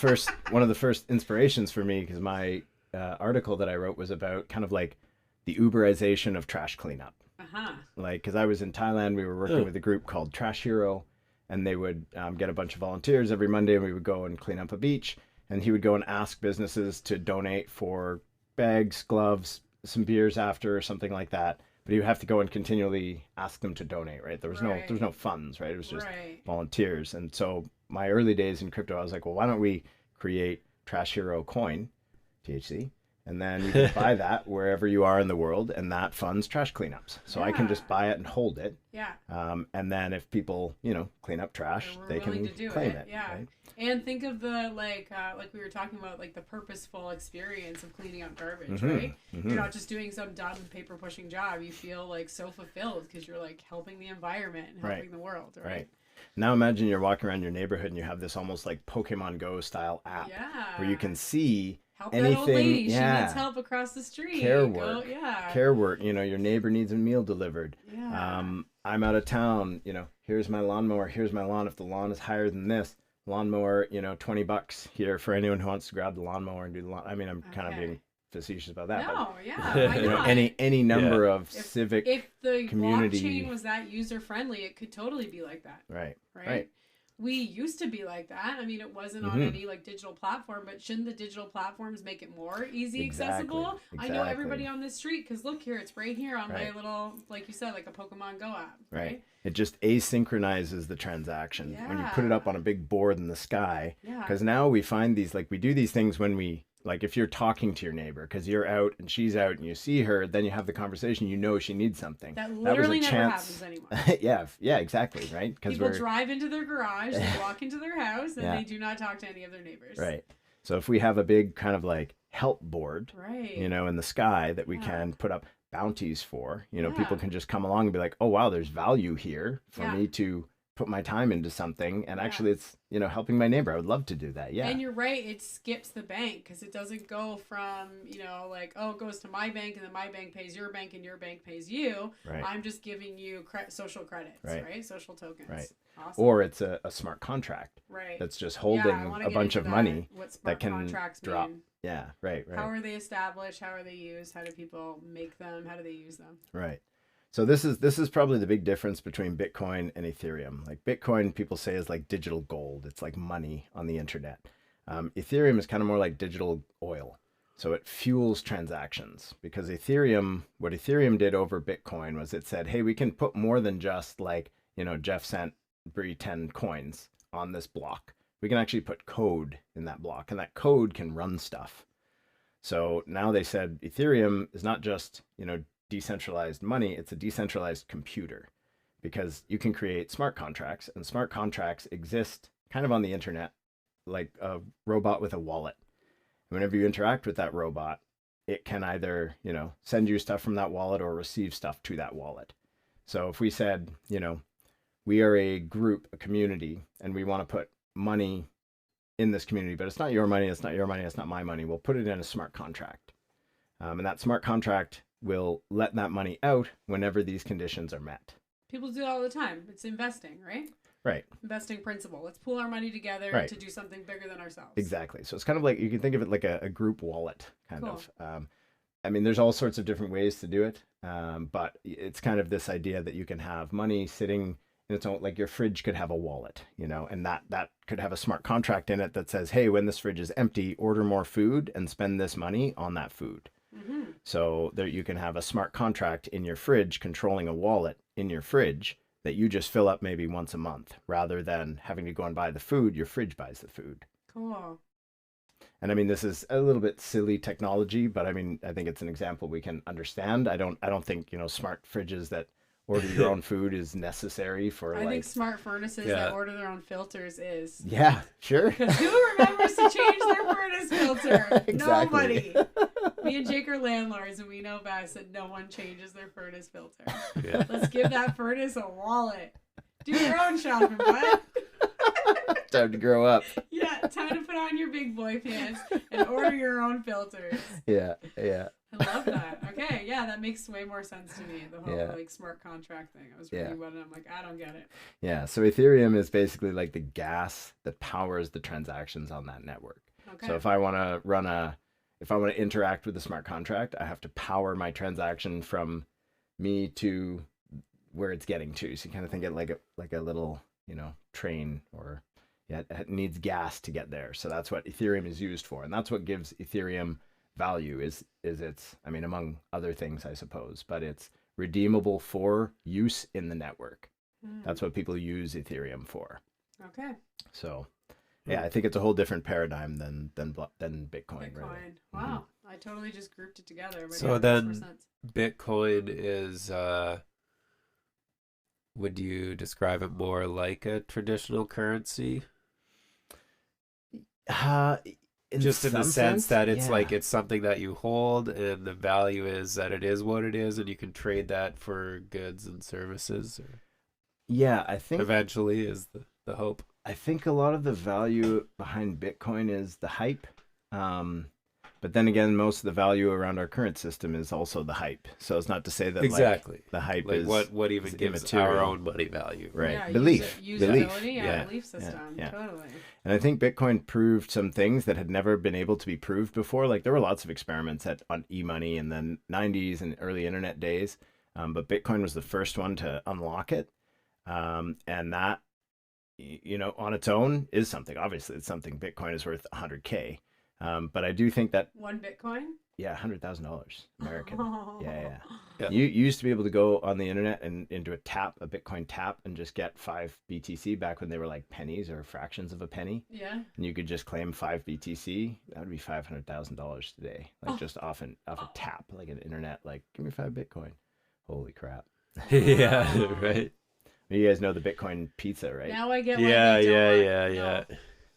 first inspirations for me, because my article that I wrote was about kind of like the Uberization of trash cleanup. Like, because I was in Thailand, we were working with a group called Trash Hero, and they would get a bunch of volunteers every Monday, and we would go and clean up a beach, and he would go and ask businesses to donate for bags, gloves, some beers after, or something like that. But you have to go and continually ask them to donate, right? There was no funds, right? It was just volunteers. And so my early days in crypto, I was like, well, why don't we create Trash Hero Coin, THC, and then you can buy that wherever you are in the world, and that funds trash cleanups. So I can just buy it and hold it. Yeah. And then if people, you know, clean up trash, they can claim it. Yeah. Right? And think of the, like we were talking about, like the purposeful experience of cleaning up garbage, right? You're not just doing some dumb paper pushing job. You feel like so fulfilled because you're like helping the environment and helping the world, right? Now imagine you're walking around your neighborhood and you have this almost like Pokemon Go style app where you can see help anything. That old lady. She needs help across the street. Care work. You know, your neighbor needs a meal delivered. I'm out of town. You know, here's my lawnmower. Here's my lawn. If the lawn is higher than this, lawnmower, you know, $20 here for anyone who wants to grab the lawnmower and do the lawn. I mean, I'm kind of being facetious about that. No, but, why you know, not? any number of civic if the community blockchain was that user friendly, it could totally be like that. Right. We used to be like that. I mean, it wasn't on any like digital platform, but shouldn't the digital platforms make it more easy accessible? I know everybody on this street because look here, it's right here on my little, like you said, like a Pokemon Go app. Right. It just asynchronizes the transaction when you put it up on a big board in the sky. Because now we find these, like, we do these things when we, like, if you're talking to your neighbor because you're out and she's out and you see her, then you have the conversation, you know she needs something. That literally never happens anymore. yeah, exactly, right? Because people drive into their garage, they walk into their house, and they do not talk to any of their neighbors. Right. So if we have a big kind of like help board, you know, in the sky that we can put up, bounties for. You know, Yeah. people can just come along and be like, oh, wow, there's value here for Yeah. me to put my time into something. And Yeah. actually it's, you know, helping my neighbor. I would love to do that. Yeah. And you're right, it skips the bank because it doesn't go from, you know, like, oh, it goes to my bank and then my bank pays your bank and your bank pays you. Right. I'm just giving you social credits, right? Social tokens. Right. Awesome. Or it's a smart contract Right. that's just I holding wanna a get bunch into of money what smart that can contracts drop. mean. Yeah, right. How are they established? How are they used? How do people make them? How do they use them? Right. So this is probably the big difference between Bitcoin and Ethereum. Like Bitcoin, people say is like digital gold. It's like money on the internet. Ethereum is kind of more like digital oil. So it fuels transactions because what Ethereum did over Bitcoin was it said, hey, we can put more than just like, you know, Jeff sent Bree 10 coins on this block. We can actually put code in that block and that code can run stuff. So now they said Ethereum is not just, you know, decentralized money, it's a decentralized computer because you can create smart contracts and smart contracts exist kind of on the internet like a robot with a wallet. And whenever you interact with that robot, it can either, you know, send you stuff from that wallet or receive stuff to that wallet. So if we said, you know, we are a group, a community, and we want to put money in this community, but it's not your money, it's not your money, it's not my money, we'll put it in a smart contract. And that smart contract will let that money out whenever these conditions are met. People do it all the time. It's investing, right? Right. Investing principle. Let's pool our money together to do something bigger than ourselves. Exactly. So it's kind of like, you can think of it like a group wallet kind of. I mean, there's all sorts of different ways to do it. But it's kind of this idea that you can have money sitting in its own, like your fridge could have a wallet, you know, and that could have a smart contract in it that says, hey, when this fridge is empty, order more food and spend this money on that food. Mm-hmm. So there you can have a smart contract in your fridge controlling a wallet in your fridge that you just fill up maybe once a month rather than having to go and buy the food. Your fridge buys the food. Cool. And I mean, this is a little bit silly technology, but I mean, I think it's an example we can understand. I don't think, you know, smart fridges that order your own food is necessary for I think smart furnaces that order their own filters is. Yeah, sure. Because who remembers to change their furnace filter? Exactly. Nobody. Me and Jake are landlords and we know best that no one changes their furnace filter. Yeah. Let's give that furnace a wallet. Do your own shopping, bud. Time to grow up. Yeah, time to put on your big boy pants and order your own filters. Yeah. I love that. Okay, yeah, that makes way more sense to me. The whole like smart contract thing. I was reading about it and I'm like, I don't get it. Yeah, so Ethereum is basically like the gas that powers the transactions on that network. Okay. So if I want to interact with the smart contract, I have to power my transaction from me to where it's getting to. So you kind of think it like a little, you know, train, or it needs gas to get there. So that's what Ethereum is used for, and that's what gives Ethereum value is its, I mean, among other things, I suppose, but it's redeemable for use in the network. That's what people use Ethereum for. Okay. So yeah, I think it's a whole different paradigm than Bitcoin. Really. Wow. I totally just grouped it together. But so then Bitcoin is, would you describe it more like a traditional currency? Just in the sense that it's like it's something that you hold and the value is that it is what it is and you can trade that for goods and services. Or yeah, I think eventually is the hope. I think a lot of the value behind Bitcoin is the hype. But then again, most of the value around our current system is also the hype. So it's not to say that like, the hype is what even gives immaterial. our own money value, right? Yeah, belief, belief system, totally. And I think Bitcoin proved some things that had never been able to be proved before. Like there were lots of experiments on e-money in the 90s and early internet days, but Bitcoin was the first one to unlock it, and that, you know, on its own is something. Obviously, it's something. Bitcoin is worth $100K. But I do think that one Bitcoin, $100,000 American. Yeah. You used to be able to go on the internet and into a Bitcoin tap, and just get 5 BTC back when they were like pennies or fractions of a penny. Yeah. And you could just claim 5 BTC. That would be $500,000 today, like just off a tap, like an internet. Like, give me 5 Bitcoin. Holy crap. Yeah. Right. You guys know the Bitcoin pizza, right? Now I get. Yeah.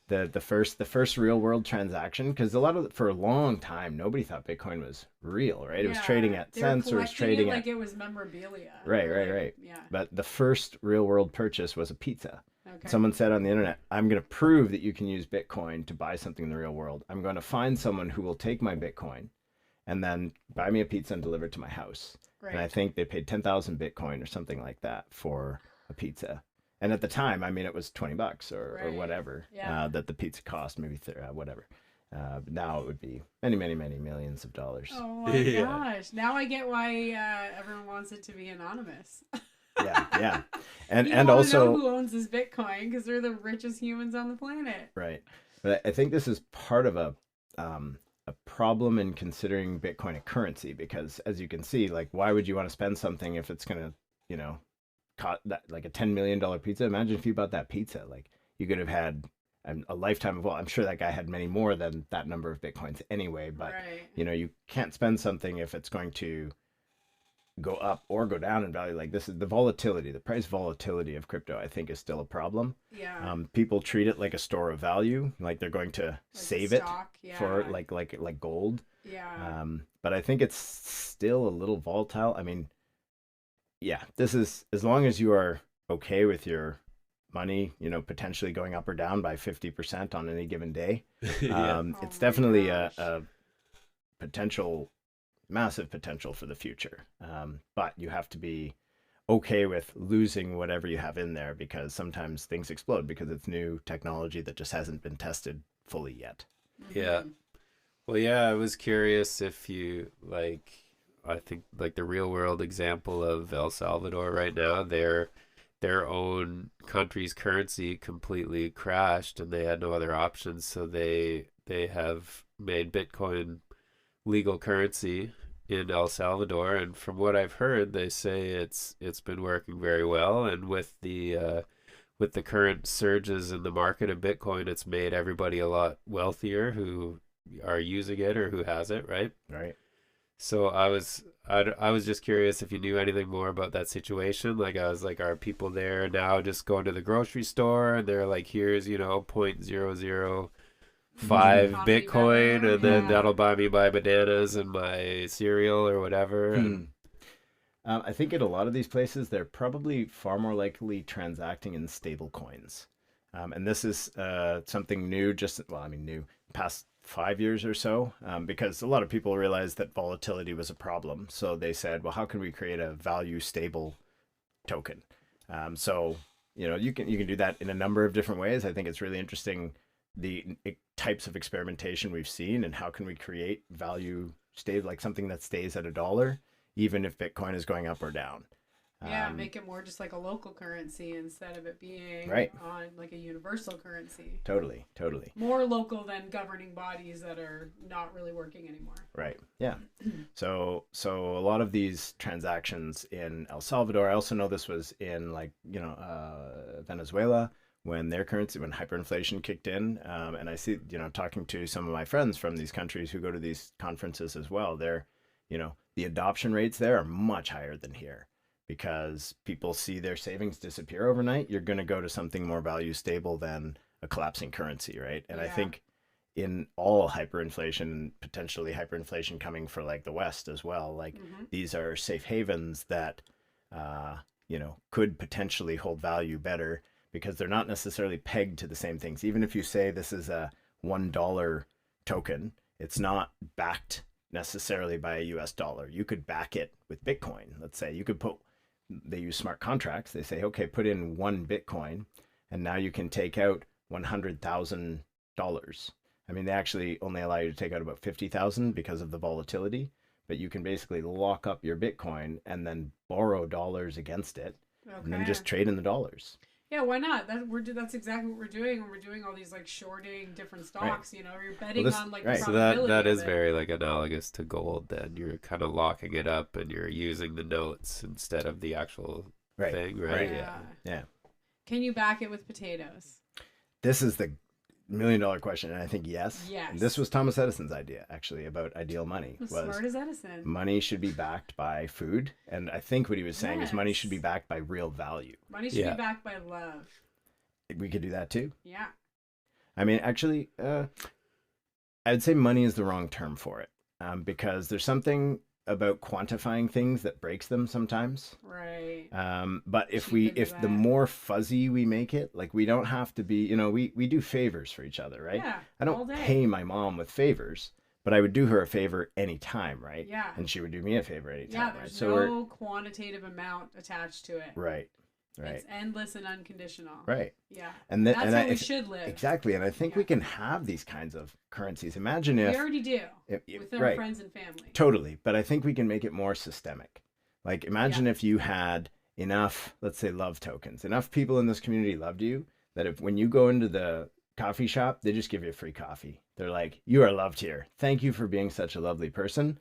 the first real world transaction, because for a long time nobody thought Bitcoin was real, right? It was trading at They were cents, or it was collecting trading it at like it was memorabilia. right, Or right, like, right. Yeah. But the first real world purchase was a pizza. Okay. Someone said on the internet, I'm going to prove that you can use Bitcoin to buy something in the real world. I'm going to find someone who will take my Bitcoin and then buy me a pizza and deliver it to my house. Right. And I think they paid 10,000 Bitcoin or something like that for a pizza. And at the time, I mean, it was $20 or whatever that the pizza cost, maybe whatever. But now it would be many, many, many millions of dollars. Oh my gosh! Now I get why everyone wants it to be anonymous. Yeah. You And don't also know who owns this Bitcoin because they're the richest humans on the planet. right. But I think this is part of a problem in considering Bitcoin a currency, because as you can see, like, why would you want to spend something if it's gonna, cost that, like a $10 million pizza? Imagine if you bought that pizza, like you could have had a lifetime of, well, I'm sure that guy had many more than that number of Bitcoins anyway, but you can't spend something if it's going to go up or go down in value. Like, this is the volatility, the price volatility of crypto, I think, is still a problem. Yeah. People treat it like a store of value, like they're going to save it for like gold. Yeah. But I think it's still a little volatile. I mean, yeah, this is, as long as you are okay with your money, potentially going up or down by 50% on any given day. It's definitely a potential, massive potential for the future. But you have to be okay with losing whatever you have in there, because sometimes things explode because it's new technology that just hasn't been tested fully yet. Yeah. Well, yeah, I was curious if you I think like the real world example of El Salvador right now, their own country's currency completely crashed and they had no other options, so they have made Bitcoin legal currency in El Salvador, and from what I've heard, they say it's been working very well, and with the current surges in the market of Bitcoin, it's made everybody a lot wealthier who are using it or who has it, right? Right. So I was just curious if you knew anything more about that situation. Like, I was like, are people there now just going to the grocery store and they're like, here's 0.005 Bitcoin, and then that'll buy me my bananas and my cereal or whatever. I think in a lot of these places, they're probably far more likely transacting in stable coins. And this is something new, new, past 5 years or so, because a lot of people realized that volatility was a problem. So they said, well, how can we create a value stable token? So, you can do that in a number of different ways. I think it's really interesting, the types of experimentation we've seen, and how can we create value stable, like something that stays at $1, even if Bitcoin is going up or down. Make it more just like a local currency instead of it being on like a universal currency. Totally. More local than governing bodies that are not really working anymore. Right. Yeah. So a lot of these transactions in El Salvador, I also know this was in Venezuela, when their currency, when hyperinflation kicked in. And I see, talking to some of my friends from these countries who go to these conferences as well, they're, the adoption rates there are much higher than here, because people see their savings disappear overnight. You're going to go to something more value stable than a collapsing currency, right? And I think in all hyperinflation, potentially hyperinflation coming for like the West as well, like these are safe havens that, could potentially hold value better, because they're not necessarily pegged to the same things. Even if you say this is a $1 token, it's not backed necessarily by a US dollar. You could back it with Bitcoin. Let's say they use smart contracts. They say, okay, put in 1 Bitcoin, and now you can take out $100,000. I mean, they actually only allow you to take out about 50,000 because of the volatility, but you can basically lock up your Bitcoin and then borrow dollars against it, and then just trade in the dollars. Yeah, why not? That's exactly what we're doing when we're doing all these like shorting different stocks. You're betting on like the probability. So that is very like analogous to gold. Then you're kind of locking it up and you're using the notes instead of the actual thing, right? Yeah. Can you back it with potatoes? This is the $1 million question, and I think yes. Yes. This was Thomas Edison's idea, actually, about ideal money. Smart as Edison. Money should be backed by food, and I think what he was saying is money should be backed by real value. Money should be backed by love. We could do that too. Yeah. I mean, actually, I would say money is the wrong term for it, because there's something about quantifying things that breaks them sometimes. Right. But Cheap into if the that. more fuzzy we make it, like we don't have to be, we do favors for each other, right? Yeah. I All don't day. pay my mom with favors, but I would do her a favor anytime, right? Yeah. And she would do me a favor anytime, Yeah, right? there's So we're no quantitative amount attached to it. right, right, It's endless and unconditional. right. Yeah. And then That's and how I, we should live. exactly, and I think Yeah. we can have these kinds of currencies. Imagine We if already do if- with our right. friends and family. Totally, but I think we can make it more systemic. Like imagine if you had enough, let's say love tokens, enough people in this community loved you that if when you go into the coffee shop, they just give you a free coffee. They're like, "You are loved here. Thank you for being such a lovely person.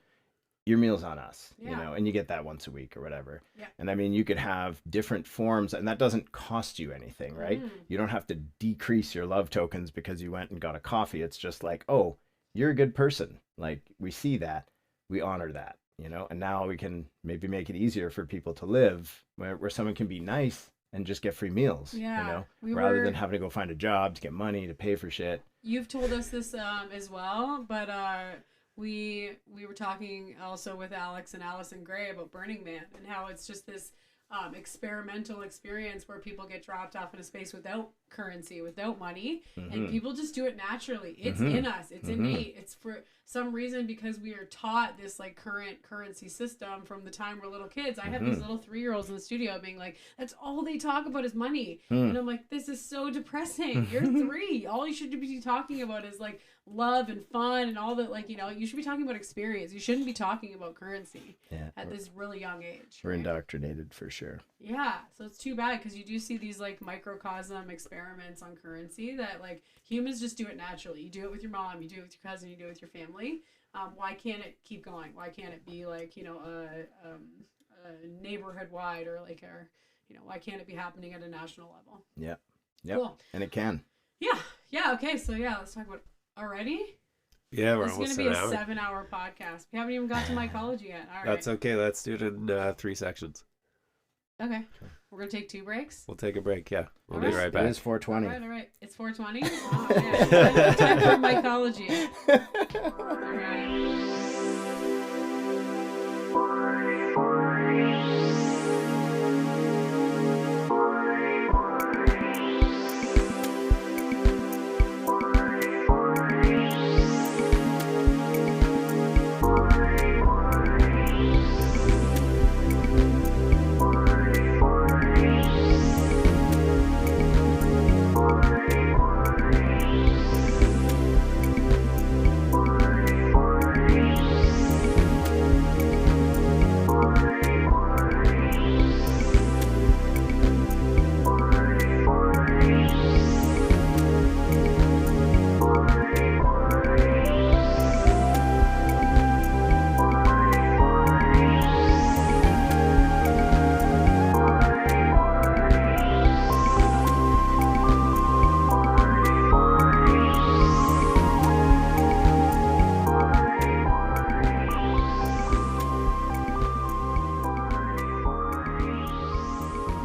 Your meal's on us," Yeah. and you get that once a week or whatever. Yeah. And I mean, you could have different forms, and that doesn't cost you anything, right? You don't have to decrease your love tokens because you went and got a coffee. It's just like, oh, you're a good person. Like we see that, we honor that, and now we can maybe make it easier for people to live where someone can be nice and just get free meals, Yeah. rather than having to go find a job to get money to pay for shit. You've told us this as well, but we were talking also with Alex and Allison Gray about Burning Man and how it's just this experimental experience where people get dropped off in a space without currency, without money, and people just do it naturally. It's in us. It's innate. It's for some reason because we are taught this like current currency system from the time we're little kids. I have these little 3-year-olds in the studio being like, that's all they talk about is money. And I'm like, this is so depressing. You're 3. All you should be talking about is like love and fun and all that. Like, you should be talking about experience. You shouldn't be talking about currency at this really young age. We're right? indoctrinated for sure. Yeah, so it's too bad because you do see these like microcosm experiments on currency that like humans just do it naturally. You do it with your mom, you do it with your cousin, you do it with your family. Why can't it keep going? Why can't it be like a neighborhood wide or like why can't it be happening at a national level? Yeah. Yep. Cool. And it can. Yeah. Okay. So let's talk about already. Yeah, we're This is almost going to an be a hour. 7-hour podcast. We haven't even got to mycology yet. All right. That's okay. Let's do it in 3 sections. Okay. We're going to take 2 breaks. We'll take a break. Yeah, we'll be Alright. right It back. is 4:20. All right. It's 4:20. Oh, yeah. Time for mycology. All right.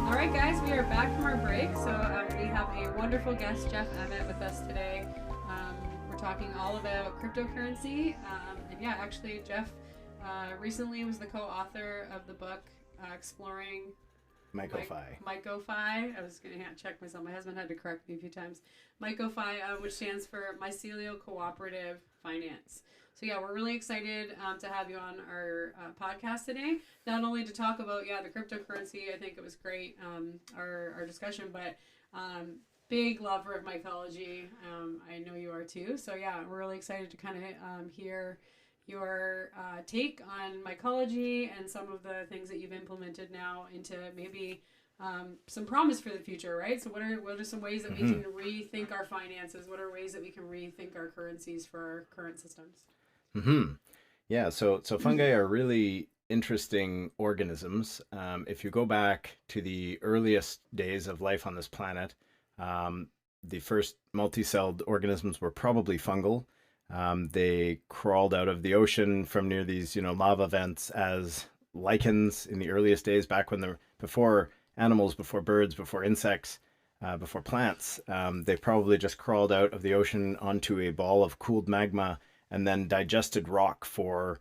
All right, guys, we are back from our break. So we have a wonderful guest, Jeff Emmett, with us today. We're talking all about cryptocurrency. And yeah, actually, Jeff recently was the co-author of the book exploring Mycophi. I was going to check myself. My husband had to correct me a few times. Mycophi, which stands for Mycelial Cooperative Finance. So yeah, we're really excited to have you on our podcast today. Not only to talk about the cryptocurrency. I think it was great our discussion, but big lover of mycology. I know you are too. So yeah, we're really excited to kind of hear your take on mycology and some of the things that you've implemented now into maybe some promise for the future, right? So what are some ways that we can rethink our finances? What are ways that we can rethink our currencies for our current systems? Yeah, so fungi are really interesting organisms. If you go back to the earliest days of life on this planet, the first multi-celled organisms were probably fungal. They crawled out of the ocean from near these, lava vents as lichens in the earliest days, back when before animals, before birds, before insects. before plants. They've probably just crawled out of the ocean onto a ball of cooled magma and then digested rock for,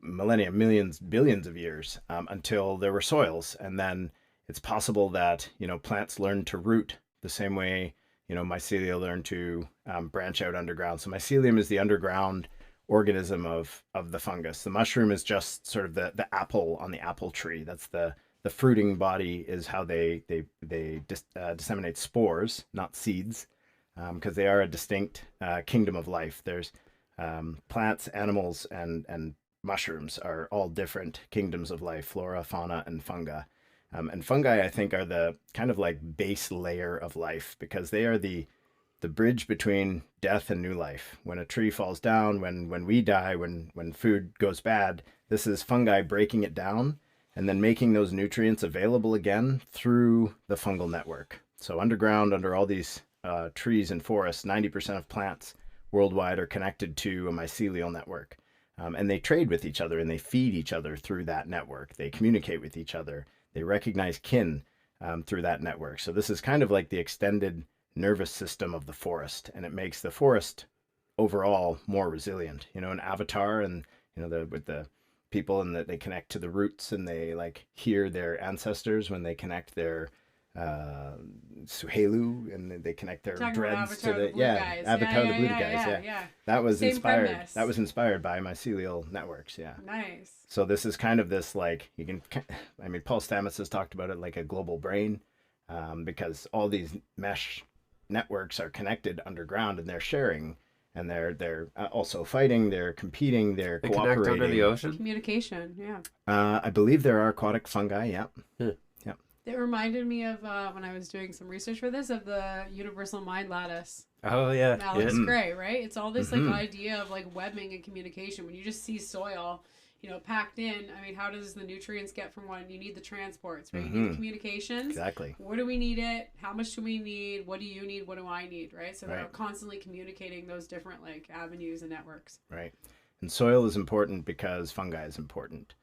millennia, millions, billions of years, until there were soils. And then it's possible that, plants learned to root the same way, mycelia learned to branch out underground. So mycelium is the underground organism of the fungus. The mushroom is just sort of the apple on the apple tree. That's the fruiting body, is how they disseminate spores, not seeds, because they are a distinct kingdom of life. There's plants, animals, and mushrooms are all different kingdoms of life: flora, fauna, and fungi. And fungi, I think, are the kind of like base layer of life, because they are the bridge between death and new life. When a tree falls down, when we die, when food goes bad, this is fungi breaking it down and then making those nutrients available again through the fungal network. So underground, under all these trees and forests, 90% of plants worldwide are connected to a mycelial network. And they trade with each other and they feed each other through that network. They communicate with each other. They recognize kin through that network. So this is kind of like the extended nervous system of the forest, and it makes the forest overall more resilient. An avatar, and with the people, and that they connect to the roots, and they like hear their ancestors when they connect their suhelu, and they connect their dreads to the guys. Avatar the blue guys. Yeah. That was Same inspired. premise. That was inspired by mycelial networks. Yeah. Nice. So this is kind of this, like, Paul Stamets has talked about it like a global brain, because all these mesh networks are connected underground, and they're sharing, and they're also fighting, they're competing, they're They cooperating. connect under the ocean? Communication, yeah. I believe there are aquatic fungi, yeah. Yeah. It reminded me of, when I was doing some research for this, of the universal mind lattice. Oh, yeah. Alex Yeah. Gray, right? It's all this like idea of like webbing and communication. When you just see soil, packed in, how does the nutrients get from one? You need the transports, right? You need the communications. Exactly. Where do we need it? How much do we need? What do you need? What do I need, right? So they're Right. constantly communicating those different like avenues and networks. Right. And soil is important because fungi is important.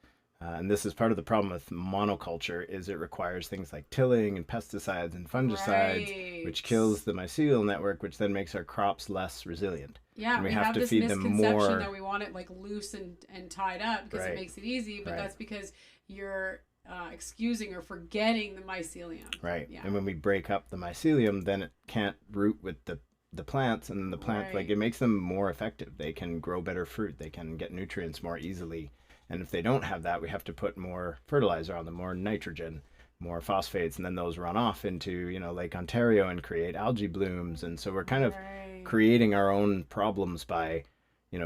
And this is part of the problem with monoculture, is it requires things like tilling and pesticides and fungicides, Right. which kills the mycelial network, which then makes our crops less resilient. Yeah, And we we have have to this feed them misconception more. that we want it like loose and tied up because it Right. makes it easy, but Right. that's because you're excusing or forgetting the mycelium. Right. Yeah. And when we break up the mycelium, then it can't root with the plants, and the plant, Right. like, it makes them more effective. They can grow better fruit. They can get nutrients more easily. And if they don't have that, we have to put more fertilizer on them, more nitrogen, more phosphates, and then those run off into, Lake Ontario and create algae blooms. And so we're kind of Right. creating our own problems by,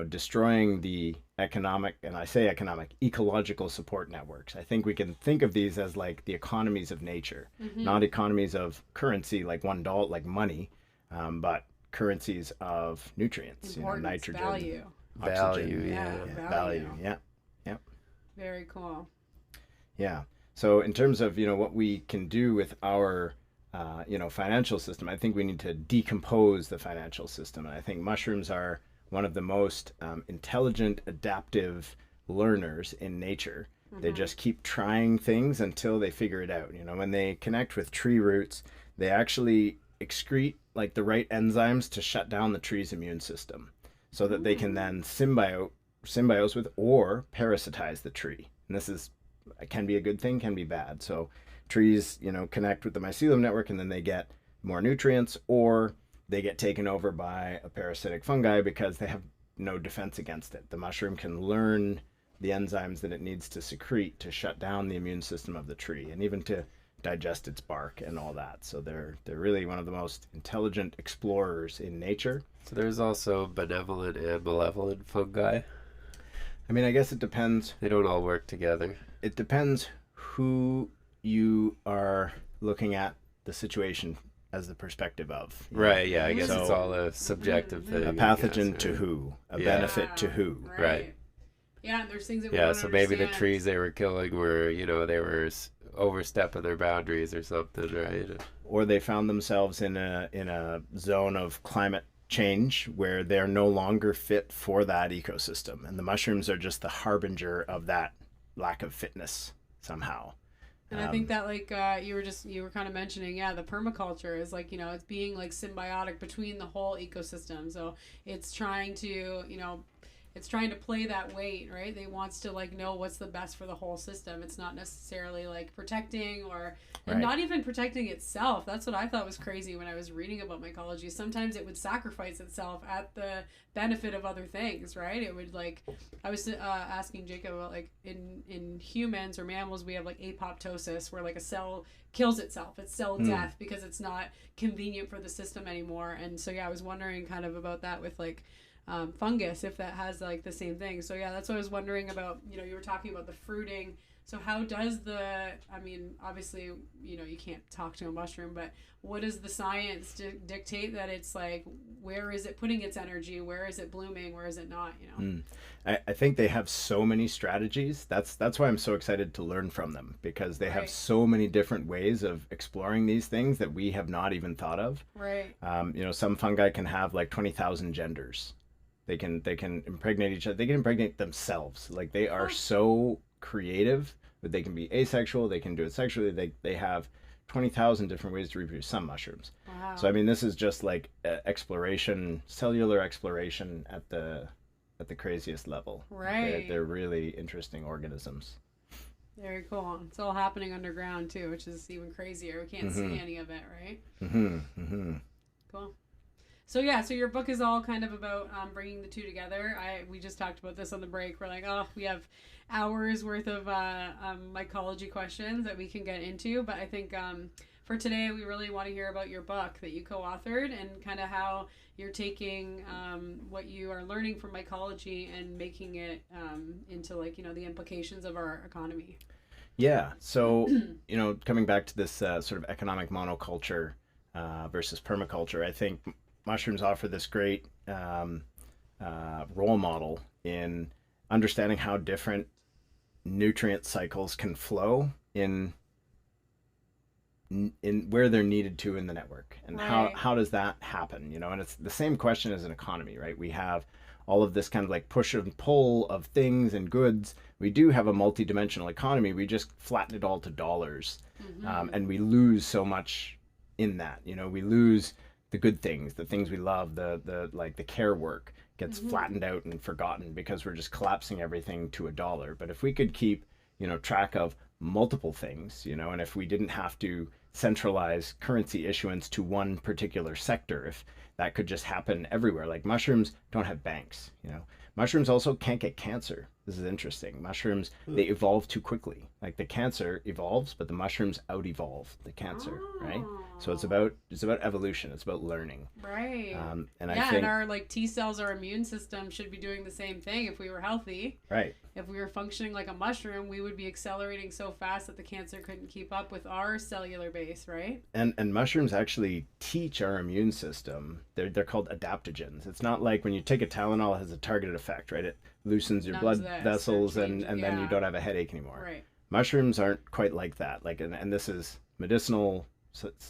destroying the economic, and I say economic, ecological support networks. I think we can think of these as like the economies of nature, not economies of currency, like $1, like money, but currencies of nutrients, Importance, nitrogen, value. oxygen, Yeah, value. Yeah. Very cool. Yeah. So in terms of, what we can do with our, financial system, I think we need to decompose the financial system. And I think mushrooms are one of the most intelligent, adaptive learners in nature. They just keep trying things until they figure it out. When they connect with tree roots, they actually excrete like the right enzymes to shut down the tree's immune system, so that they can then symbiote with or parasitize the tree. And this can be a good thing, can be bad. So trees, connect with the mycelium network, and then they get more nutrients, or they get taken over by a parasitic fungi because they have no defense against it. The mushroom can learn the enzymes that it needs to secrete to shut down the immune system of the tree, and even to digest its bark and all that. So they're really one of the most intelligent explorers in nature. So there's also benevolent and malevolent fungi. I guess it depends. They don't all work together. It depends who you are looking at the situation as the perspective of. Right, yeah, I guess So- it's all a subjective thing. A I pathogen guess, to right? who? A Yeah. benefit to who? Right. Yeah, and there's things that we Yeah, don't so maybe the understand. trees they were killing were, they were overstepping their boundaries or something, right? Or they found themselves in a zone of climate change where they're no longer fit for that ecosystem, and the mushrooms are just the harbinger of that lack of fitness somehow. And I think that like you were kind of mentioning, yeah, the permaculture is like, it's being like symbiotic between the whole ecosystem. So it's trying to, it's trying to play that weight, right? They wants to like know what's the best for the whole system. It's not necessarily like protecting and not even protecting itself. That's what I thought was crazy when I was reading about mycology. Sometimes it would sacrifice itself at the benefit of other things, right? It would like, I was asking Jacob about like in humans or mammals, we have like apoptosis where like a cell kills itself. It's cell death because it's not convenient for the system anymore. And so, yeah, I was wondering kind of about that with like, fungus, if that has like the same thing. So yeah, that's what I was wondering about. You were talking about the fruiting. So how does obviously, you can't talk to a mushroom, but what does the science dictate that it's like, where is it putting its energy? Where is it blooming? Where is it not, I think they have so many strategies. That's why I'm so excited to learn from them, because they have so many different ways of exploring these things that we have not even thought of. Right. Some fungi can have like 20,000 genders. They can impregnate each other. They can impregnate themselves. Like they are so creative, but they can be asexual. They can do it sexually. They have 20,000 different ways to reproduce, some mushrooms. Wow. So I mean, this is just like exploration, cellular exploration at the craziest level. Right. They're really interesting organisms. Very cool. It's all happening underground too, which is even crazier. We can't see any of it, right? Cool. So yeah, so your book is all kind of about bringing the two together. We just talked about this on the break. We're like, we have hours worth of mycology questions that we can get into. But I think for today, we really want to hear about your book that you co-authored and kind of how you're taking what you are learning from mycology and making it into like, the implications of our economy. Yeah. So, coming back to this sort of economic monoculture versus permaculture, I think mushrooms offer this great role model in understanding how different nutrient cycles can flow in where they're needed to in the network, and how does that happen? And it's the same question as an economy, right? We have all of this kind of like push and pull of things and goods. We do have a multi-dimensional economy. We just flatten it all to dollars, and we lose so much in that. We lose the good things, the things we love, the care work gets flattened out and forgotten because we're just collapsing everything to a dollar. But if we could keep, track of multiple things, and if we didn't have to centralize currency issuance to one particular sector, if that could just happen everywhere. Like mushrooms don't have banks, Mushrooms also can't get cancer. This is interesting. Mushrooms, they evolve too quickly. Like the cancer evolves, but the mushrooms out-evolve the cancer, right? So it's about evolution. It's about learning. Right. And I think, and our like T cells, our immune system should be doing the same thing if we were healthy. Right. If we were functioning like a mushroom, we would be accelerating so fast that the cancer couldn't keep up with our cellular base, right? And mushrooms actually teach our immune system. They're called adaptogens. It's not like when you take a Tylenol, it has a targeted effect, right? It loosens your blood vessels and then you don't have a headache anymore. Right. Mushrooms aren't quite like that. Like, and this is medicinal,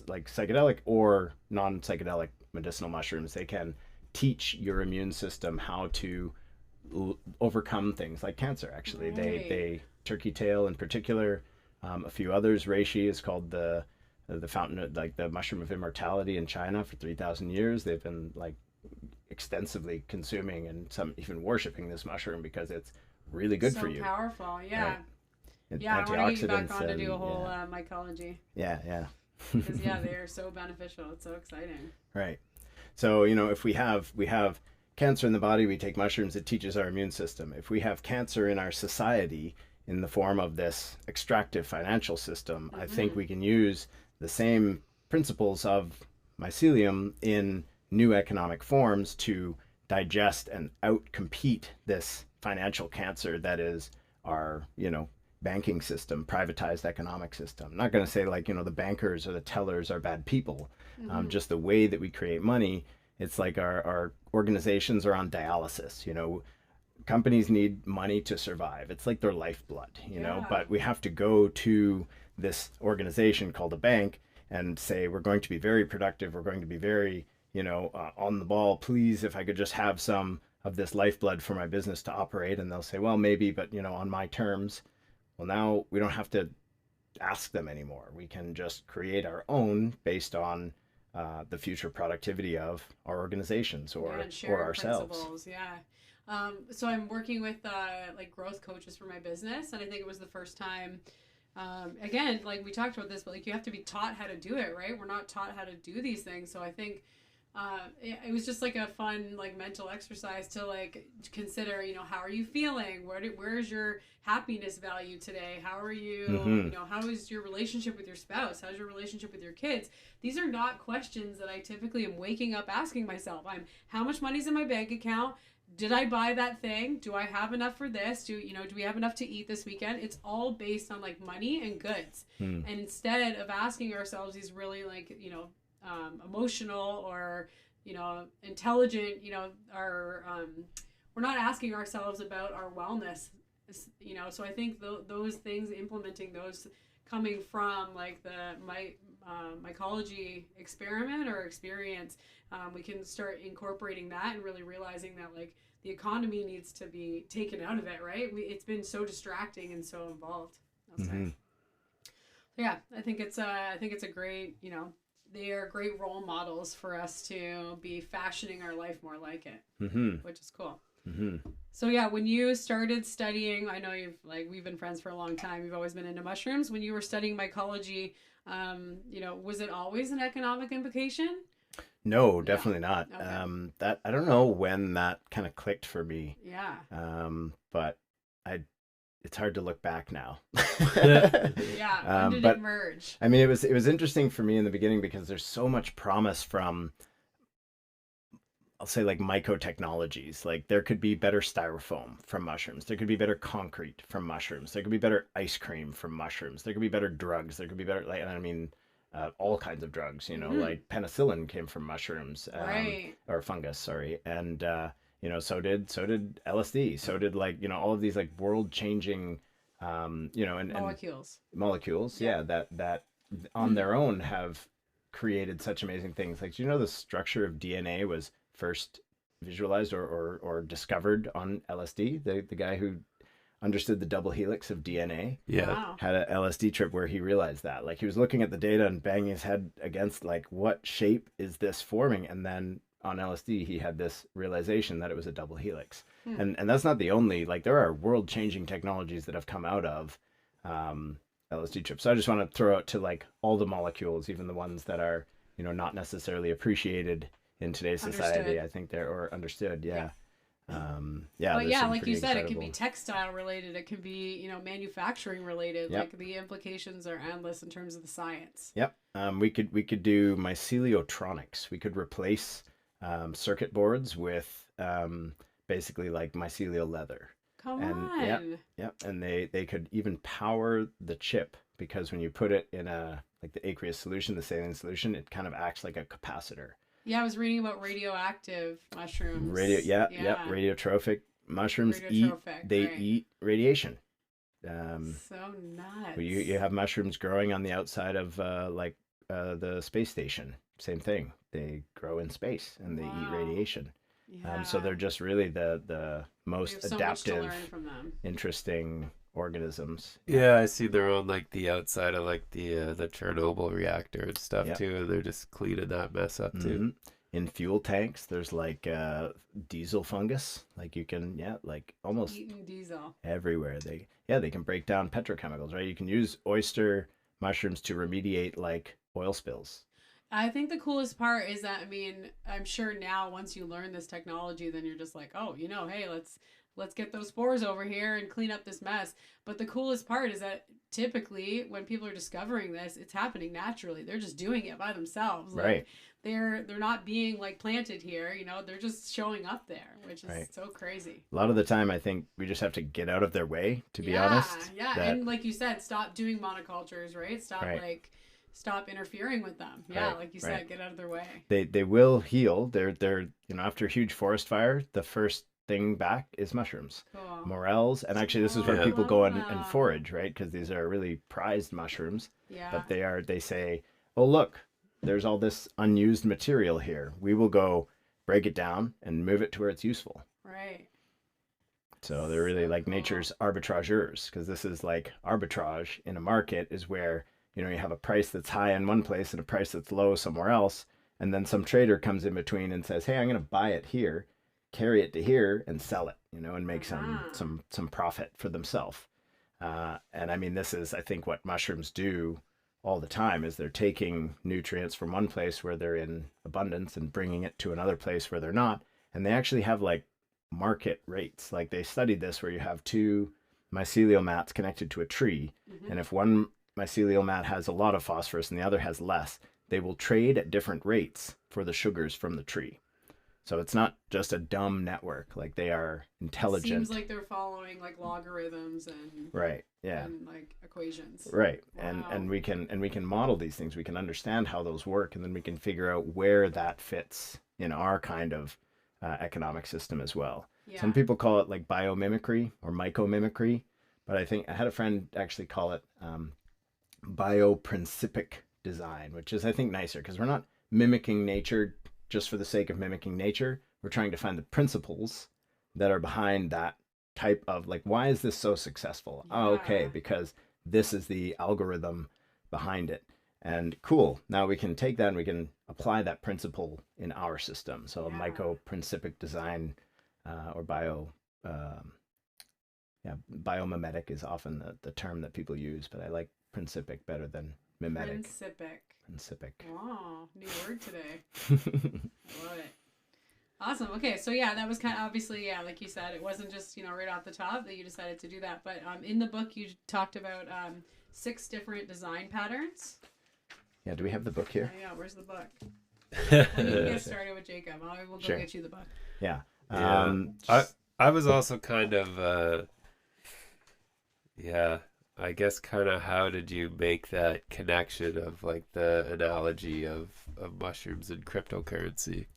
like psychedelic or non-psychedelic medicinal mushrooms. They can teach your immune system how to overcome things like cancer. Actually, they turkey tail in particular, a few others. Reishi is called the fountain, like the mushroom of immortality in China for 3,000 years. They've been like extensively consuming and some even worshiping this mushroom because it's really good for you. So powerful, yeah. Right? Yeah, I want to get you back on to do a whole mycology. Yeah. Because they are so beneficial. It's so exciting. Right. So if we have cancer in the body, we take mushrooms. It teaches our immune system. If we have cancer in our society in the form of this extractive financial system, I think we can use the same principles of mycelium in new economic forms to digest and outcompete this financial cancer that is our banking system, privatized economic system. I'm not going to say like the bankers or the tellers are bad people. Just the way that we create money, it's like our organizations are on dialysis. Companies need money to survive. It's like their lifeblood, but we have to go to this organization called a bank and say, we're going to be very productive. We're going to be very, on the ball. Please, if I could just have some of this lifeblood for my business to operate. And they'll say, well, maybe, but on my terms. Well, now we don't have to ask them anymore. We can just create our own based on the future productivity of our organizations Yeah, and or sharing ourselves. principles. Yeah. So I'm working with like growth coaches for my business, and I think it was the first time. Again, like we talked about this, but like you have to be taught how to do it, right? We're not taught how to do these things, so I think it was just like a fun like mental exercise to like consider, you know, how are you feeling? Where's your happiness value today? How are you, Mm-hmm. you know, how is your relationship with your spouse? How's your relationship with your kids? These are not questions that I typically am waking up asking myself. How much money's in my bank account? Did I buy that thing? Do I have enough for this? Do we have enough to eat this weekend? It's all based on like money and goods. Mm. And instead of asking ourselves these really like, emotional or, intelligent, our, we're not asking ourselves about our wellness, so I think those things, implementing those, coming from like the mycology experiment or experience, we can start incorporating that and really realizing that like the economy needs to be taken out of it, right? It's been so distracting and so involved, I'll say. Mm-hmm. Yeah, I think it's a great, they are great role models for us to be fashioning our life more like it, Mm-hmm. which is cool. Mm-hmm. So yeah, when you started studying, I know we've been friends for a long time. You've always been into mushrooms. When you were studying mycology, was it always an economic implication? No, No. definitely not. Okay. That I don't know when that kind of clicked for me. Yeah. But I it's hard to look back now. Yeah. When did But it merge? I mean, it was interesting for me in the beginning because there's so much promise from, I'll say, like mycotechnologies. Like there could be better styrofoam from mushrooms. There could be better concrete from mushrooms. There could be better ice cream from mushrooms. There could be better drugs. There could be better, like, and I mean, all kinds of drugs. Mm-hmm. Like penicillin came from mushrooms, Right. or fungus, sorry, and so did LSD. So did, like, all of these like world changing, and Molecules. molecules, Yep. yeah, that on their own have created such amazing things. Like, the structure of DNA was first visualized or discovered on LSD. The guy who understood the double helix of DNA Yeah. Wow. had a LSD trip where he realized that. Like, he was looking at the data and banging his head against, like, what shape is this forming? And then on LSD, he had this realization that it was a double helix. Hmm. And that's not the only, like, there are world changing technologies that have come out of um, LSD trips. So I just want to throw out to, like, all the molecules, even the ones that are, not necessarily appreciated in today's society. Understood. I think they're, or understood. Yeah. Yeah. Yeah. But There's yeah, some like pretty you said, it can be incredible. textile related. It can be, manufacturing related. Yep. Like the implications are endless in terms of the science. Yep. We could do myceliotronics. We could replace circuit boards with basically like mycelial leather. Come And yeah, on. yeah, and they could even power the chip, because when you put it in a, like, the aqueous solution, the saline solution, it kind of acts like a capacitor. Yeah, I was reading about radioactive Radio, mushrooms. yeah, yeah, Yeah. radiotrophic mushrooms Radiotrophic, they right. eat radiation. Um, So you nuts. have mushrooms growing on the outside of the space station. Same thing. They grow in space and they eat Wow. radiation. So Yeah. they're just really the We have most so much to adaptive, learn from them. interesting organisms. Yeah. Yeah, I see they're on like the outside of like the Chernobyl reactor and stuff Yep. too, and they're just cleaning that mess up too. Hmm. In fuel tanks, there's like diesel fungus. Like you can, yeah, like almost Eating diesel. everywhere. They can break down petrochemicals, right? You can use oyster mushrooms to remediate like oil spills. I think the coolest part is that, I mean, I'm sure now once you learn this technology, then you're just like, oh, hey, let's get those spores over here and clean up this mess. But the coolest part is that typically when people are discovering this, it's happening naturally. They're just doing it by themselves. Like Right. they're not being like planted here, they're just showing up there, which is Right. so crazy. A lot of the time, I think we just have to get out of their way, to be honest. Yeah. That And like you said, stop doing monocultures, right? Right. Stop interfering with them. Yeah, Right. like you Right. said, get out of their way. They will heal. They're after a huge forest fire, the first thing back is mushrooms, Cool. morels, and actually this is where Yeah. people go and Wow. forage, right? Because these are really prized mushrooms, Yeah. but they say, oh, look, there's all this unused material here. We will go break it down and move it to where it's useful. Right. So they're really like nature's arbitrageurs, because this is like arbitrage in a market is where, you have a price that's high in one place and a price that's low somewhere else. And then some trader comes in between and says, hey, I'm going to buy it here, carry it to here and sell it, and make some profit for themselves. And I mean, this is, I think, what mushrooms do all the time is they're taking nutrients from one place where they're in abundance and bringing it to another place where they're not. And they actually have like market rates. Like they studied this where you have two mycelial mats connected to a tree. Mm-hmm. And if one mycelial mat has a lot of phosphorus and the other has less, they will trade at different rates for the sugars from the tree. So it's not just a dumb network. Like they are intelligent. It seems like they're following like logarithms and right, yeah, and like equations. Right, wow. and we can model these things. We can understand how those work, and then we can figure out where that fits in our kind of economic system as well. Yeah. Some people call it like biomimicry or mycomimicry, but I think I had a friend actually call it bioprincipic design, which is I think nicer because we're not mimicking nature just for the sake of mimicking nature. We're trying to find the principles that are behind that type of like, why is this so successful? Yeah. Oh, okay, because this is the algorithm behind it. And cool, now we can take that and we can apply that principle in our system. So yeah. Mycoprincipic design or biomimetic is often the term that people use, but I like principic better than mimetic. Principic. Oh, new word today. I love it. Awesome. Okay, so yeah, that was kind of obviously, yeah, like you said, it wasn't just, right off the top that you decided to do that. But in the book, you talked about 6 different design patterns. Yeah, do we have the book here? Yeah, where's the book? You can get started with Jacob. I will go get you the book. Yeah. I was also kind of, I guess kind of how did you make that connection of like the analogy of mushrooms and cryptocurrency?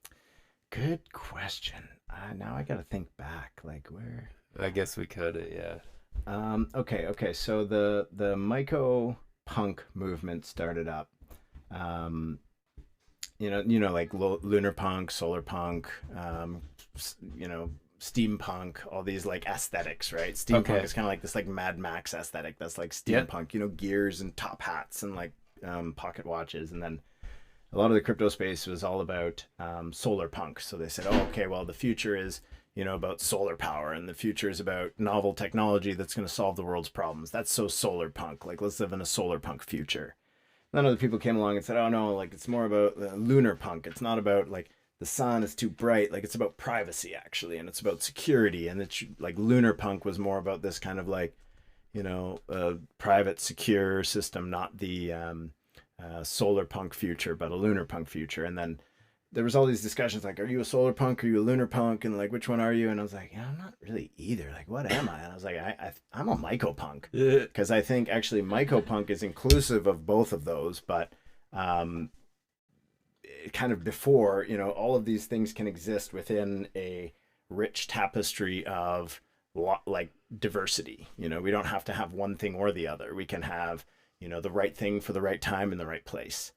Good question. Now I got to think back, like where. I guess we kind of, yeah. Okay. So the myco-punk movement started up. Like lunar punk, solar punk, steampunk, all these like aesthetics, right? Steampunk is kind of like this like Mad Max aesthetic. That's like steampunk, gears and top hats and like pocket watches. And then a lot of the crypto space was all about solar punk. So they said, the future is, about solar power, and the future is about novel technology that's going to solve the world's problems. That's so solar punk. Like, let's live in a solar punk future. And then other people came along and said, oh no, like it's more about lunar punk. It's not about like the sun is too bright. Like it's about privacy actually, and it's about security. And it's like lunar punk was more about this kind of like, private secure system, not the solar punk future, but a lunar punk future. And then there was all these discussions like, are you a solar punk? Are you a lunar punk? And like, which one are you? And I was like, I'm not really either. Like, what am I? And I was like, I'm a myco-punk. Because I think actually myco-punk is inclusive of both of those, but kind of before, all of these things can exist within a rich tapestry of like diversity. We don't have to have one thing or the other. We can have, the right thing for the right time in the right place.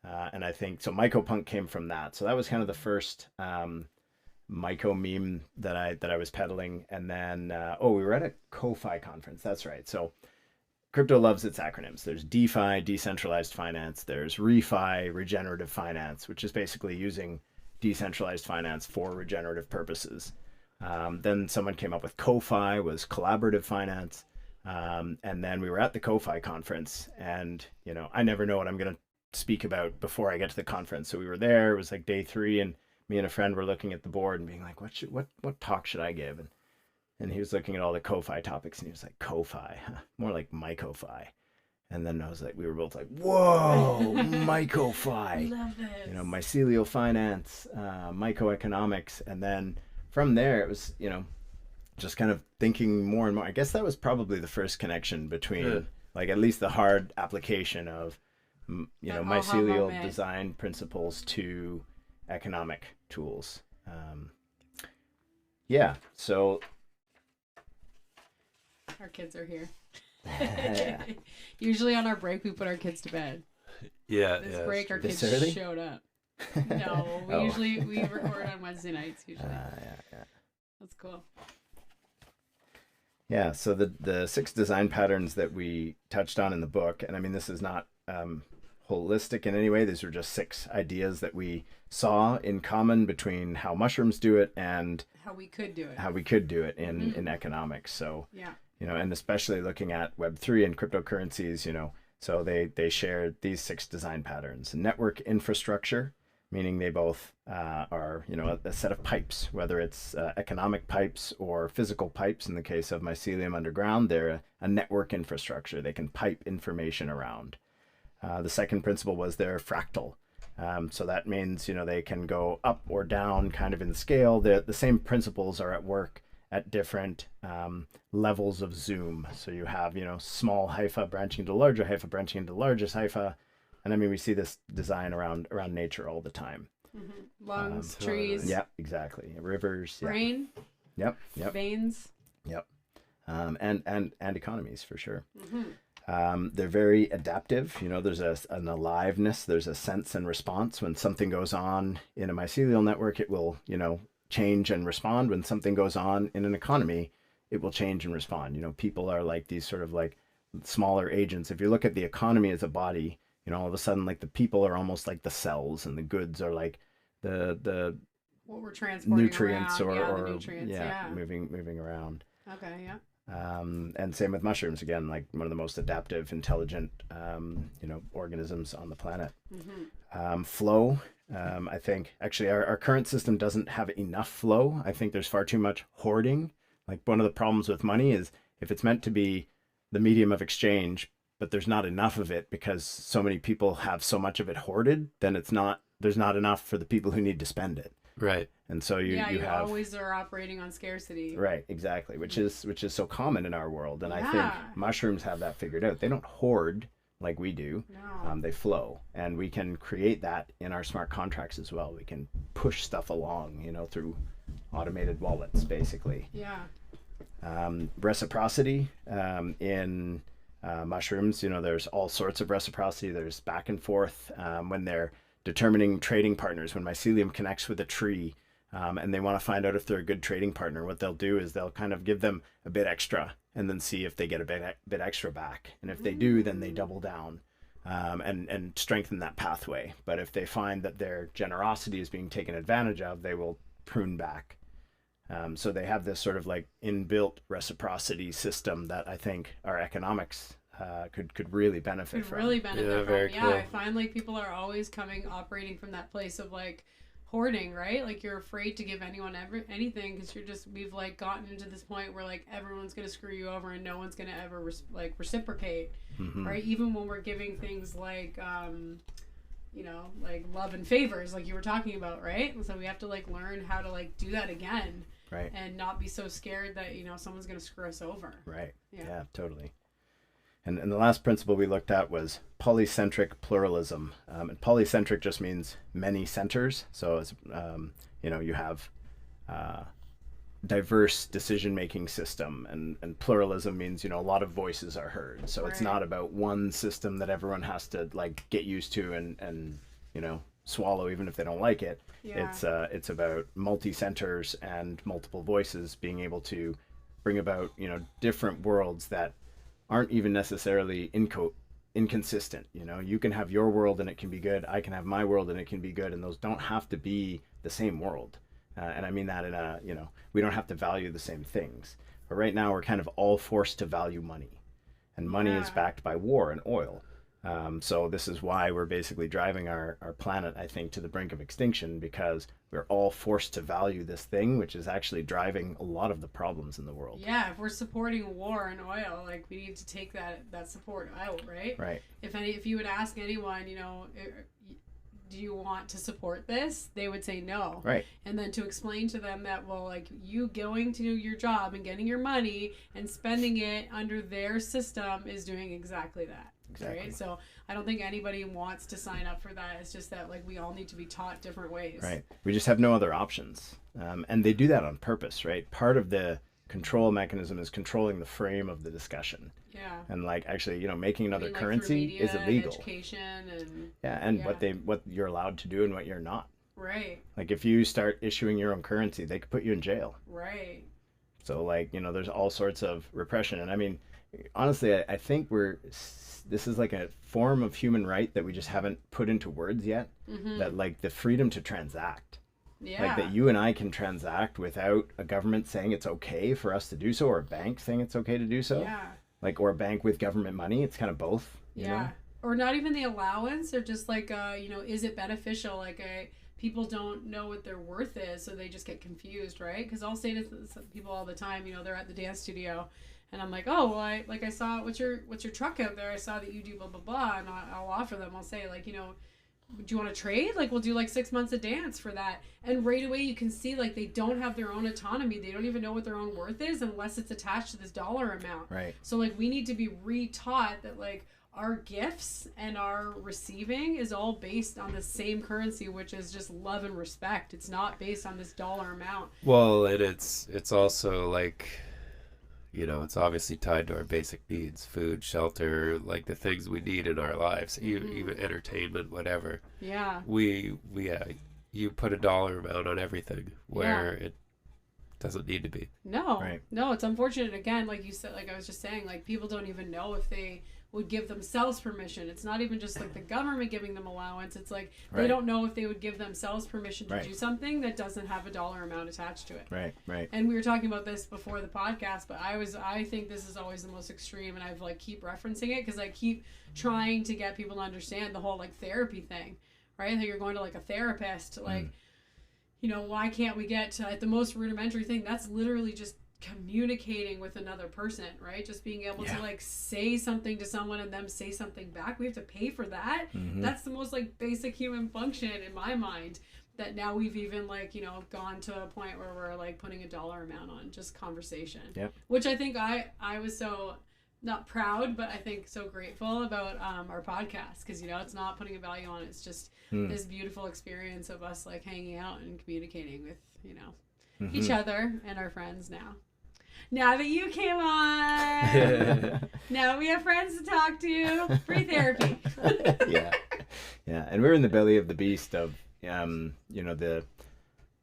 And I think so myco-punk came from that. So that was kind of the first myco meme that I was peddling. And then we were at a Ko-Fi conference. That's right. So crypto loves its acronyms. There's DeFi, decentralized finance. There's ReFi, regenerative finance, which is basically using decentralized finance for regenerative purposes. Then someone came up with Ko-Fi, was collaborative finance. And then we were at the Ko-Fi conference, and I never know what I'm going to speak about before I get to the conference. So we were there. It was like day 3, and me and a friend were looking at the board and being like, what talk should I give? And he was looking at all the Ko-Fi topics, and he was like, Ko-Fi, more like myco-fi. And then I was like, we were both like, whoa, myco-fi. Love this. Mycelial finance, mycoeconomics. And then from there, it was, just kind of thinking more and more. I guess that was probably the first connection between like at least the hard application of mycelial design principles to economic tools. So our kids are here. Usually on our break we put our kids to bed. This break our kids showed up. No, we record on Wednesday nights usually. That's cool. Yeah, so the six design patterns that we touched on in the book, and I mean, this is not holistic in any way. These are just six ideas that we saw in common between how mushrooms do it and How we could do it. how we could do it in economics. So, Yeah. and especially looking at Web3 and cryptocurrencies, so they share these six design patterns. Network infrastructure, meaning they both are, a set of pipes, whether it's economic pipes or physical pipes. In the case of mycelium underground, they're a network infrastructure. They can pipe information around. The second principle was they're fractal. So that means, they can go up or down kind of in scale. The same principles are at work at different levels of zoom. So you have, small hypha branching to larger hypha branching into largest hypha. And I mean, we see this design around nature all the time. Lungs, trees. Yeah, exactly. Rivers. Brain. Yep. Veins. Yep. And economies for sure. They're very adaptive. There's an aliveness. There's a sense and response. When something goes on in a mycelial network, it will, change and respond. When something goes on in an economy, it will change and respond. People are like these sort of like smaller agents. If you look at the economy as a body, all of a sudden, like the people are almost like the cells, and the goods are like the what we're transporting nutrients around. or the nutrients. Yeah. moving around. Okay. Yeah. And same with mushrooms, again, like one of the most adaptive, intelligent, organisms on the planet. Flow, I think actually our current system doesn't have enough flow. I think there's far too much hoarding. Like one of the problems with money is if it's meant to be the medium of exchange, but there's not enough of it because so many people have so much of it hoarded, then there's not enough for the people who need to spend it. Right. And so you have always are operating on scarcity. Right, exactly, which is so common in our world. And I think Yeah. mushrooms have that figured out. They don't hoard like we do. No. They flow, and we can create that in our smart contracts as well. We can push stuff along, through automated wallets, basically. Yeah. Reciprocity in mushrooms, there's all sorts of reciprocity. There's back and forth when they're determining trading partners. When mycelium connects with a tree and they want to find out if they're a good trading partner, what they'll do is they'll kind of give them a bit extra and then see if they get a bit extra back. And if they do, then they double down and strengthen that pathway. But if they find that their generosity is being taken advantage of, they will prune back. So they have this sort of like inbuilt reciprocity system that I think our economics could really benefit from. Really benefit Yeah, from. very Yeah, cool. I find like people are always operating from that place of like hoarding, right? Like you're afraid to give anyone anything because we've like gotten into this point where like everyone's gonna screw you over and no one's gonna ever reciprocate, right? Even when we're giving things like like love and favors, like you were talking about, right? And so we have to like learn how to like do that again. Right. And not be so scared that, someone's going to screw us over. Right. Yeah. Yeah, totally. And the last principle we looked at was polycentric pluralism. And polycentric just means many centers. So, it's, you have diverse decision-making system, and pluralism means, a lot of voices are heard. So it's not about one system that everyone has to like get used to and swallow even if they don't like it. Yeah. It's about multi-centers and multiple voices being able to bring about, different worlds that aren't even necessarily inconsistent. You can have your world and it can be good. I can have my world and it can be good. And those don't have to be the same world. And I mean that in a, we don't have to value the same things. But right now we're kind of all forced to value money. And money is backed by war and oil. So this is why we're basically driving our planet, I think, to the brink of extinction, because we're all forced to value this thing, which is actually driving a lot of the problems in the world. Yeah, if we're supporting war and oil, like we need to take that support out, right? Right. If you would ask anyone, do you want to support this? They would say no. Right. And then to explain to them that, well, like you going to your job and getting your money and spending it under their system is doing exactly that. Exactly. Right? So I don't think anybody wants to sign up for that. It's just that like we all need to be taught different ways. Right. We just have no other options. And they do that on purpose, right? Part of the control mechanism is controlling the frame of the discussion. Yeah. And like actually, making another Like currency media is illegal. And education and And what you're allowed to do and what you're not. right. Like if you start issuing your own currency, they could put you in jail. Right. So like, there's all sorts of repression. And I mean, honestly, I think this is like a form of human right that we just haven't put into words yet. That like the freedom to transact. Yeah. Like that you and I can transact without a government saying it's okay for us to do so, or a bank saying it's okay to do so. Yeah. Like, or a bank with government money. It's kind of both. You know? Or not even the allowance, or just like, is it beneficial? Like, people don't know what their worth is, so they just get confused, right? Because I'll say to some people all the time, they're at the dance studio, and I'm like, oh, well, I saw, what's your truck out there? I saw that you do blah, blah, blah, and I'll offer them. I'll say, like, do you want to trade? Like, we'll do like 6 months of dance for that. And right away you can see, like, they don't have their own autonomy. They don't even know what their own worth is unless it's attached to this dollar amount. Right. So, like, we need to be retaught that, like, our gifts and our receiving is all based on the same currency, which is just love and respect. It's not based on this dollar amount. Well, and it's also like, it's obviously tied to our basic needs: food, shelter, like the things we need in our lives, even entertainment, whatever. Yeah. You put a dollar amount on everything where it doesn't need to be. No. Right. No, it's unfortunate. Again, like you said, like I was just saying, like people don't even know if they would give themselves permission. It's not even just like the government giving them allowance. It's like they don't know if they would give themselves permission to do something that doesn't have a dollar amount attached to it. Right, right. And we were talking about this before the podcast, but I think this is always the most extreme, and I've like keep referencing it because I keep trying to get people to understand the whole like therapy thing, right? Like you're going to like a therapist, like, why can't we get to at the most rudimentary thing? That's literally just communicating with another person, right? Just being able to like say something to someone and them say something back. We have to pay for that. That's the most like basic human function in my mind, that now we've even like gone to a point where we're like putting a dollar amount on just conversation. Which I think I was so not proud, but I think so grateful about our podcast, because it's not putting a value on it. It's just this beautiful experience of us like hanging out and communicating with each other and our friends now that you came on. Now we have friends to talk to. Free therapy. Yeah And we're in the belly of the beast of the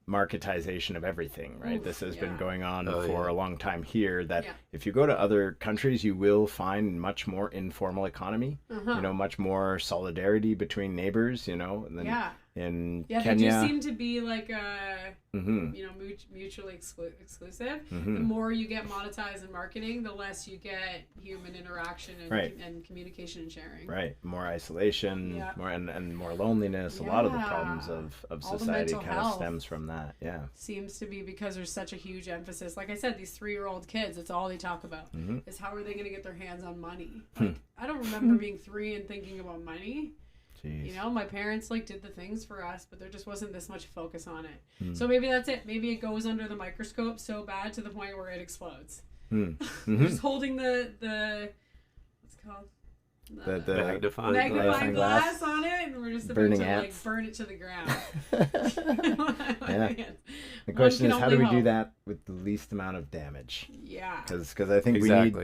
marketization of everything, right? This has been going on for a long time here, that if you go to other countries, you will find much more informal economy, much more solidarity between neighbors, and then in Kenya, they do seem to be like mutually exclusive. The more you get monetized in marketing, the less you get human interaction and communication and sharing. Right. More isolation, more and more loneliness. A lot of the problems of society kind of stems from that. Yeah. Seems to be because there's such a huge emphasis. Like I said, these 3-year-old kids, it's all they talk about is how are they going to get their hands on money. Like, I don't remember being 3 and thinking about money. Jeez. My parents like did the things for us, but there just wasn't this much focus on it. So maybe that's it. Maybe it goes under the microscope so bad to the point where it explodes. Just holding the what's it called? The magnifying glass on it, and we're just about burning to ants. like burn it to the ground. The question is, how do we do that with the least amount of damage? Yeah. Because I think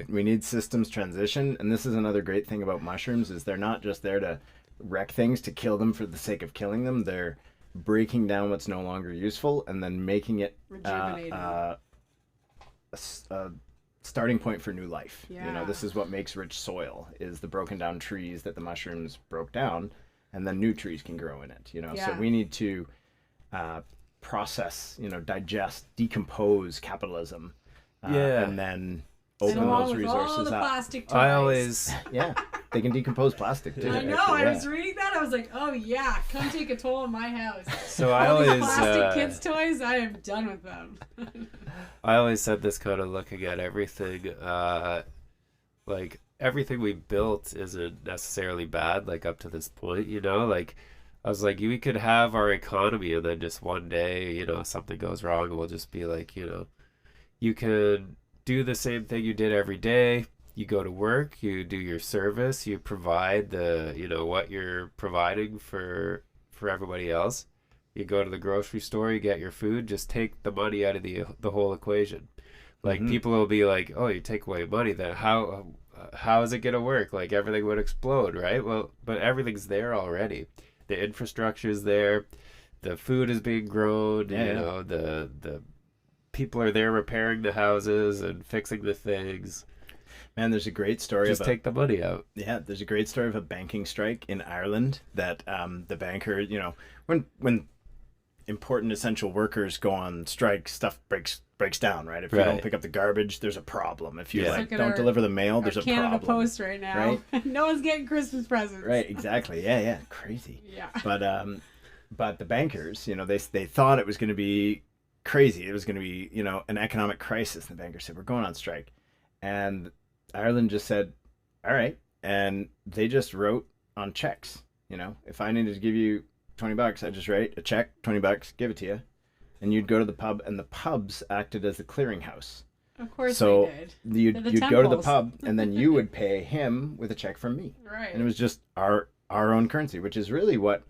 we need systems transition, and this is another great thing about mushrooms is they're not just there to wreck things, to kill them for the sake of killing them. They're breaking down what's no longer useful and then making it a starting point for new life. This is what makes rich soil, is the broken down trees that the mushrooms broke down, and then new trees can grow in it. So we need to process, digest, decompose capitalism, and then open those resources all the up. Plastic toys. I always they can decompose plastic too. I know. I was reading that. I was like, oh yeah, come take a toll on my house. So all these plastic kids toys, I am done with them. I always said this, kind of looking at everything, like everything we built isn't necessarily bad, like up to this point, like I was like, we could have our economy and then just one day, something goes wrong and we'll just be like, you could do the same thing you did every day. You go to work, you do your service, you provide the, what you're providing for everybody else. You go to the grocery store, you get your food, just take the money out of the whole equation. Like people will be like, oh, you take away money, then how is it going to work? Like everything would explode, right? Well, but everything's there already. The infrastructure is there. The food is being grown, the people are there repairing the houses and fixing the things. Man, there's a great story Just about take the money out. yeah, there's a great story of a banking strike in Ireland that the banker, you know, when important essential workers go on strike, stuff breaks down, right? If you don't Right. pick up the garbage, there's a problem. If you Yeah. like Look at don't our- deliver the mail, Our there's a Canada problem. Post right now. No one's getting Christmas presents. Right, exactly. Yeah, crazy. Yeah. But the bankers, you know, they thought it was going to be crazy. It was going to be, you know, an economic crisis. And the bankers said, we're going on strike. And Ireland just said, all right. And they just wrote on checks, you know, if I needed to give you $20, I just write a check, $20, give it to you. And you'd go to the pub, and the pubs acted as the clearinghouse. Of course So they did. you'd They're the go to the temples. pub, and then you would pay him with a check from me. Right. And it was just our own currency, which is really what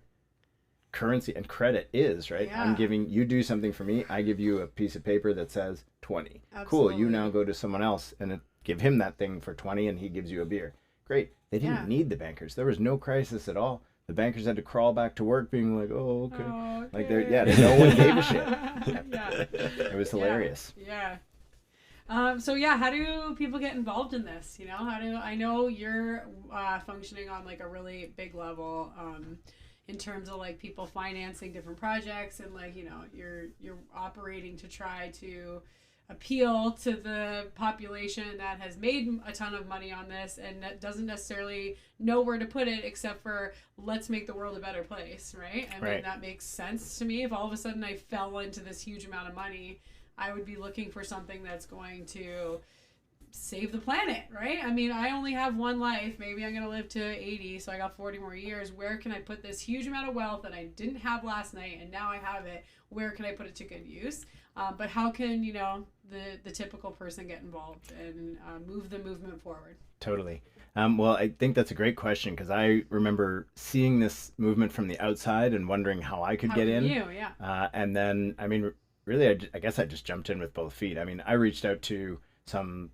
currency and credit is, right? Yeah. I'm giving you do something for me, I give you a piece of paper that says 20. Cool, you Absolutely. now go to someone else and give him that thing for 20 and he gives you a beer. Great. They didn't Yeah. need the bankers. There was no crisis at all. The bankers had to crawl back to work being like, "Oh, okay." Oh, Like okay. no one gave a shit. Yeah. It was hilarious. Yeah. So yeah, how do people get involved in this? You know, I know you're functioning on like a really big level in terms of like people financing different projects, and like, you know, you're operating to try to appeal to the population that has made a ton of money on this and that doesn't necessarily know where to put it except for let's make the world a better place, right? I mean, Right. that makes sense to me. If all of a sudden I fell into this huge amount of money, I would be looking for something that's going to save the planet, right? I mean, I only have one life. Maybe I'm going to live to 80, so I got 40 more years. Where can I put this huge amount of wealth that I didn't have last night and now I have it? Where can I put it to good use? But how can, you know, the typical person get involved and move the movement forward? Totally. Well, I think that's a great question because I remember seeing this movement from the outside and wondering how I could How get can in. you? Yeah. And then, I mean, really, I guess I just jumped in with both feet. I mean, I reached out to some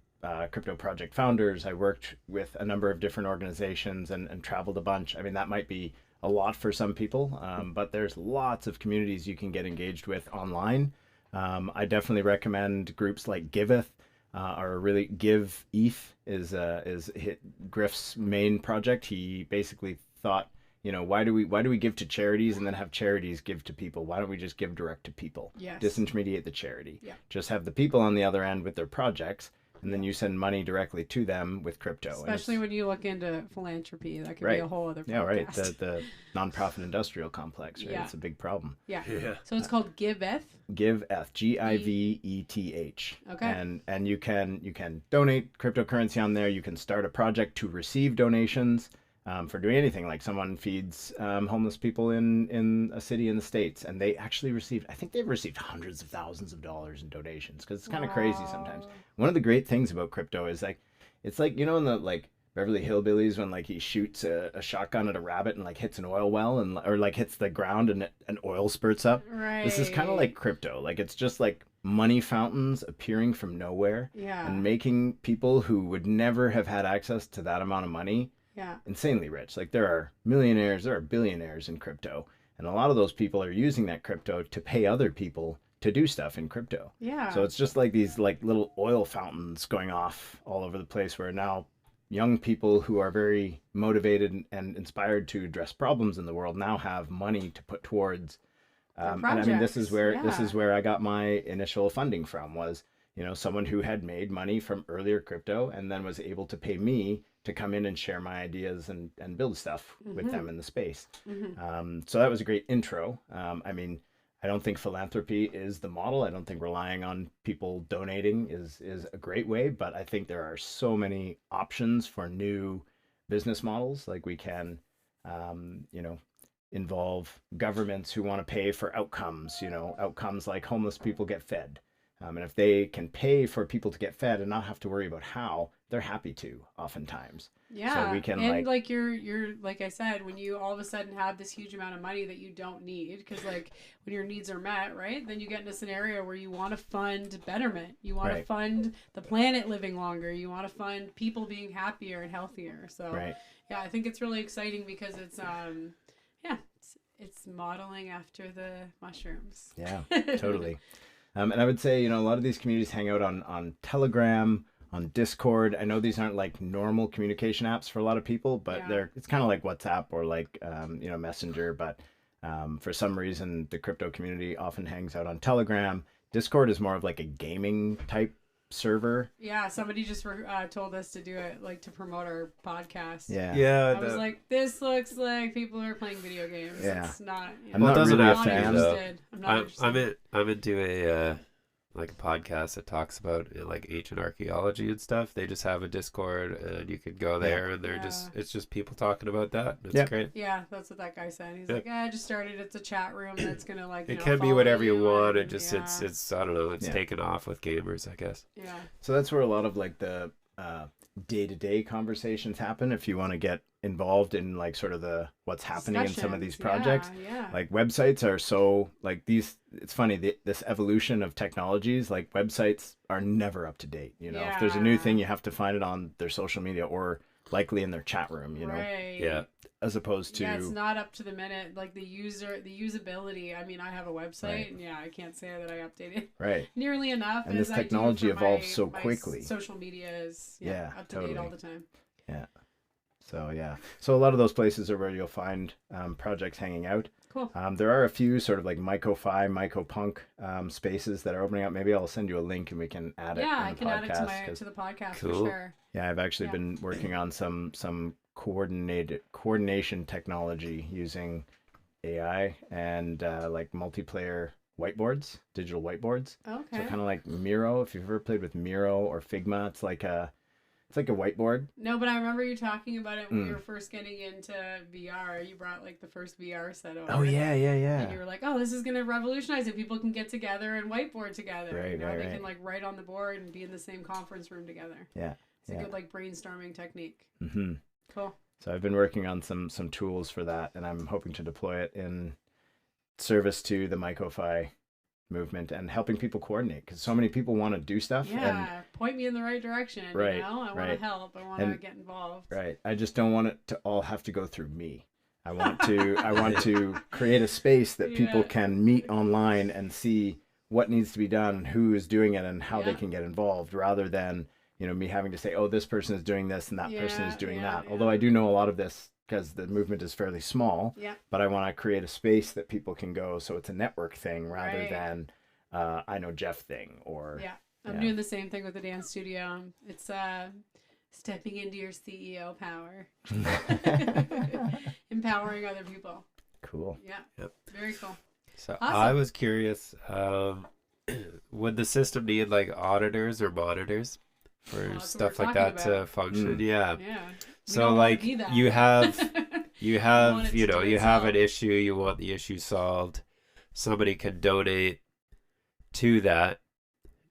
crypto project founders. I worked with a number of different organizations and traveled a bunch. I mean, that might be a lot for some people, but there's lots of communities you can get engaged with online. I definitely recommend groups like Giveth, or really Give ETH is Griff's main project. He basically thought, you know, why do we give to charities and then have charities give to people? Why don't we just give direct to people? Yes. Disintermediate the charity. Yeah. Just have the people on the other end with their projects, and then you send money directly to them with crypto. And Especially when you look into philanthropy, that could be Right. a whole other podcast. yeah, right. The nonprofit industrial complex, right? Yeah. It's a big problem. Yeah. Yeah. So it's called Giveth. Giveth, Giveth, Okay. and you can donate cryptocurrency on there. You can start a project to receive donations for doing anything. Like someone feeds homeless people in a city in the States, and they actually received, I think they've received hundreds of thousands of dollars in donations because it's kind of crazy sometimes. Wow. One of the great things about crypto is like, it's like, you know, in the like Beverly Hillbillies when like he shoots a shotgun at a rabbit and like hits an oil well and or like hits the ground and oil spurts up. Right. This is kind of like crypto. Like it's just like money fountains appearing from nowhere Yeah. and making people who would never have had access to that amount of money Yeah. insanely rich. Like there are millionaires, there are billionaires in crypto, and a lot of those people are using that crypto to pay other people to do stuff in crypto. Yeah. So it's just like these like little oil fountains going off all over the place where now young people who are very motivated and inspired to address problems in the world now have money to put towards and I mean this is projects, where I got my initial funding from was, you know, someone who had made money from earlier crypto and then was able to pay me to come in and share my ideas and build stuff with them in the space. So that was a great intro. I mean, I don't think philanthropy is the model. I don't think relying on people donating is a great way, but I think there are so many options for new business models. Like we can, you know, involve governments who want to pay for outcomes, you know, outcomes like homeless people get fed. And if they can pay for people to get fed and not have to worry about how, they're happy to oftentimes. Yeah. So we can and like you're like I said, when you all of a sudden have this huge amount of money that you don't need, because like when your needs are met, right? Then you get in a scenario where you want to fund betterment. You want to Right. fund the planet living longer. You want to fund people being happier and healthier. So Right. yeah, I think it's really exciting because it's it's modeling after the mushrooms. Yeah, totally. And I would say, a lot of these communities hang out on Telegram, on Discord. I know these aren't like normal communication apps for a lot of people, but Yeah. it's kind of like WhatsApp or like, Messenger. But for some reason, the crypto community often hangs out on Telegram. Discord is more of like a gaming type server. Yeah, somebody just told us to do it, like to promote our podcast. Yeah. Yeah, I was like, this looks like people are playing video games. Yeah. It's not. I'm not doesn't really a have to be, fan. though. Interested. I'm not interested. I'm into a like a podcast that talks about like ancient archaeology and stuff. They just have a Discord, and you could go there, and it's just people talking about that. It's great. Yeah, that's what that guy said. He's Yeah. like, I just started. It's a chat room that's gonna like. It can be follow whatever you want. and- It just yeah. it's I don't know. It's taken off with gamers, I guess. Yeah. So that's where a lot of like the day-to-day conversations happen if you want to get involved in like sort of the what's happening in some of these Discussions. projects. Yeah. Like websites are so like these, it's funny, this evolution of technologies, like websites are never up to date. If there's a new thing, you have to find it on their social media or likely in their chat room, Right. Yeah. as opposed to Yeah, it's not up to the minute. Like the usability. I mean, I have a website, Right. and I can't say that I update it right. nearly enough. And as this I do technology for evolves my- so my quickly. Social media is up to totally. date all the time. So a lot of those places are where you'll find projects hanging out. Cool. There are a few sort of like myco-fi, myco-punk spaces that are opening up. Maybe I'll send you a link and we can add it. Yeah, in I the can add it podcast, to the podcast Cool. for sure. Yeah, I've actually been working on some coordination technology using AI and like multiplayer whiteboards, digital whiteboards. Okay. So kind of like Miro. If you've ever played with Miro or Figma, it's like a whiteboard. No, but I remember you talking about it when you were first getting into VR. You brought like the first VR set over. Oh yeah. And you were like, "Oh, this is gonna revolutionize it. People can get together and whiteboard together. Right, They right. can like write on the board and be in the same conference room together. Yeah. It's a good like brainstorming technique. Mm-hmm. Cool. So I've been working on some tools for that, and I'm hoping to deploy it in service to the myco-fi movement and helping people coordinate, because so many people want to do stuff. Yeah, point me in the right direction. Right, I want right. to help. I want to And- get involved. Right. I just don't want it to all have to go through me. I want to create a space that people Yeah. can meet online and see what needs to be done, who is doing it, and how they Yeah. can get involved, rather than me having to say, oh, this person is doing this and that person is doing that. Yeah. Although I do know a lot of this because the movement is fairly small. Yeah. But I want to create a space that people can go, so it's a network thing rather Right. than I know Jeff thing or Yeah. I'm doing the same thing with the dance studio. It's stepping into your CEO power, empowering other people. Cool. Yeah. Yep. Very cool. So Awesome. I was curious, would the system need like auditors or monitors for that's what stuff we're like talking that to about. function? Yeah. Yeah. We So don't wanna like be that. you have want it to do you have an itself. issue, you want the issue solved. Somebody can donate to that.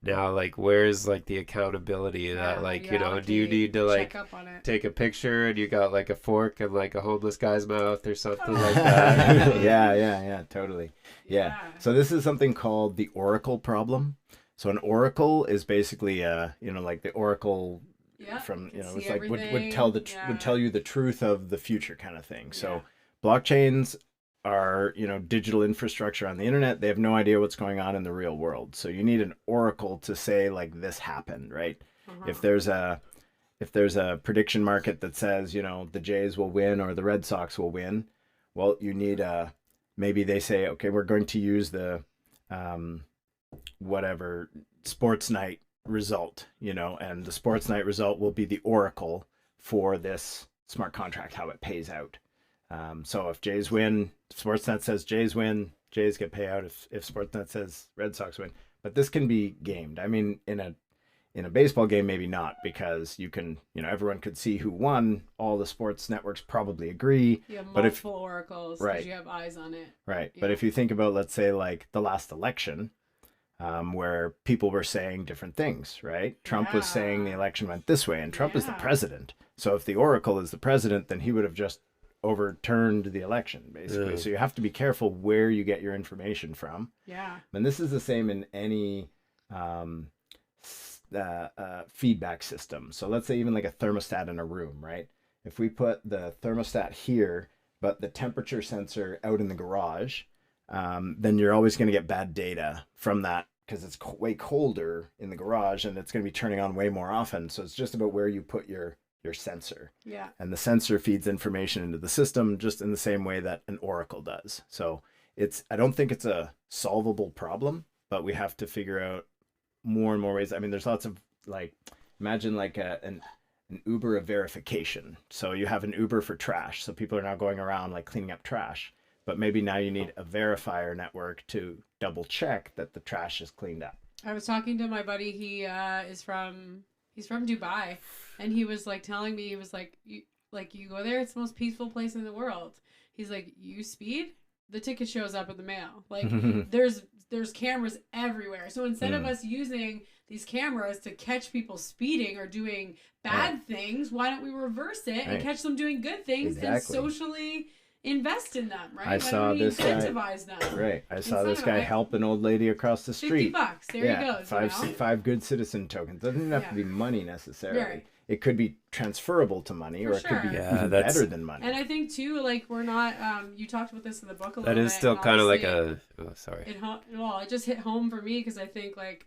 Now, like, where's like the accountability that, like, do you allocate, need to like check up on it? take a picture and you got like a fork and like a homeless guy's mouth or something like that? yeah, totally. Yeah. So this is something called the oracle problem. So an oracle is basically like the oracle Yeah, from can it's see like would everything. tell Yeah. would tell you the truth of the future kind of thing. So Yeah. blockchains are digital infrastructure on the internet. They have no idea what's going on in the real world. So you need an oracle to say like this happened, right? Uh-huh. If there's a prediction market that says the Jays will win or the Red Sox will win, well, you need maybe they say, okay, we're going to use the whatever sports night result, and the sports night result will be the oracle for this smart contract, how it pays out. So if Jays win, Sportsnet says Jays win, Jays get payout. If Sportsnet says Red Sox win, but this can be gamed. I mean, in a baseball game, maybe not, because you can, everyone could see who won. All the sports networks probably agree. You have but if- multiple oracles Right. because you have eyes on it. Right. Yeah. But if you think about, let's say, like the last election, where people were saying different things, right? Trump was saying the Yeah. election went this way, and Trump is the Yeah. president. So if the oracle is the president, then he would have just overturned the election, basically. Yeah. So you have to be careful where you get your information from. Yeah. And this is the same in any feedback system. So let's say even like a thermostat in a room, right? If we put the thermostat here, but the temperature sensor out in the garage, then you're always going to get bad data from that because it's way colder in the garage, and it's going to be turning on way more often. So it's just about where you put your sensor. Yeah. And the sensor feeds information into the system just in the same way that an oracle does. So I don't think it's a solvable problem, but we have to figure out more and more ways. I mean, there's lots of like, imagine like an Uber of verification. So you have an Uber for trash. So people are now going around like cleaning up trash, but maybe now you need a verifier network to double check that the trash is cleaned up. I was talking to my buddy. He's from Dubai, and he was like telling me, he was like, you go there, it's the most peaceful place in the world. He's like, you speed, the ticket shows up in the mail. Like there's cameras everywhere. So instead of us using these cameras to catch people speeding or doing bad things, why don't we reverse it and catch them doing good things and socially invest in them, right? I saw this incentivize guy. them. Right. I saw this guy help an old lady across the street. $50. There he goes. Five good citizen tokens. Doesn't even have to be money necessarily. Right. It could be transferable to money, or it could be even better than money. And I think too, like we're not. You talked about this in the book a little bit. That is still kind of like a. Oh, sorry. It just hit home for me because I think like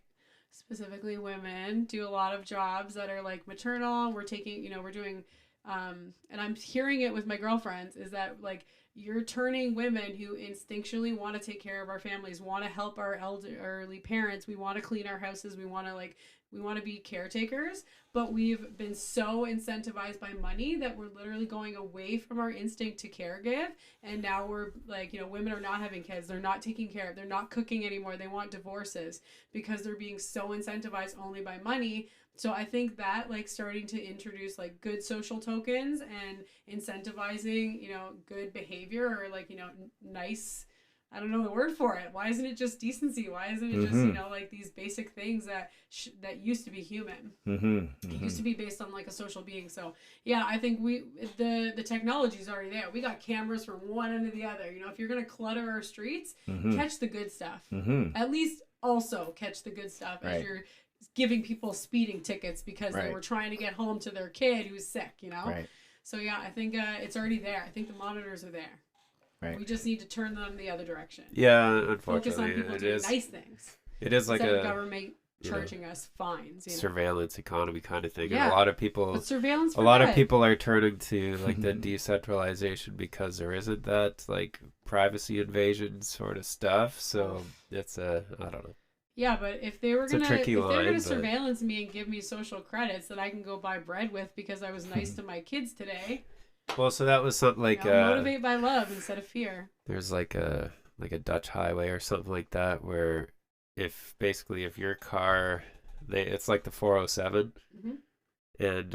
specifically women do a lot of jobs that are like maternal. We're taking, we're doing. And I'm hearing it with my girlfriends is that like you're turning women who instinctually want to take care of our families, want to help our elderly parents, we want to clean our houses, we want to be caretakers, but we've been so incentivized by money that we're literally going away from our instinct to care give. And now we're like, women are not having kids, they're not taking care of, they're not cooking anymore, they want divorces because they're being so incentivized only by money. So I think that like starting to introduce like good social tokens and incentivizing, good behavior or like, nice, I don't know the word for it. Why isn't it just decency? Why isn't it just, like these basic things that used to be human? It used to be based on like a social being. So yeah, I think the technology is already there. We got cameras from one end to the other. If you're going to clutter our streets, catch the good stuff. At least also catch the good stuff as you're giving people speeding tickets because they were trying to get home to their kid who's sick, Right. So yeah, I think it's already there. I think the monitors are there. Right. We just need to turn them the other direction. Yeah, unfortunately, focus on people doing nice things. It is like a government charging us fines. Surveillance economy kind of thing. Yeah. And a lot of people. But surveillance. A lot of people are turning to like the decentralization because there isn't that like privacy invasion sort of stuff. So it's I don't know. Yeah, but if they were gonna surveillance me and give me social credits that I can go buy bread with because I was nice to my kids today. Well, so that was something like motivate by love instead of fear. There's like a Dutch highway or something like that where if your car it's like the 407 and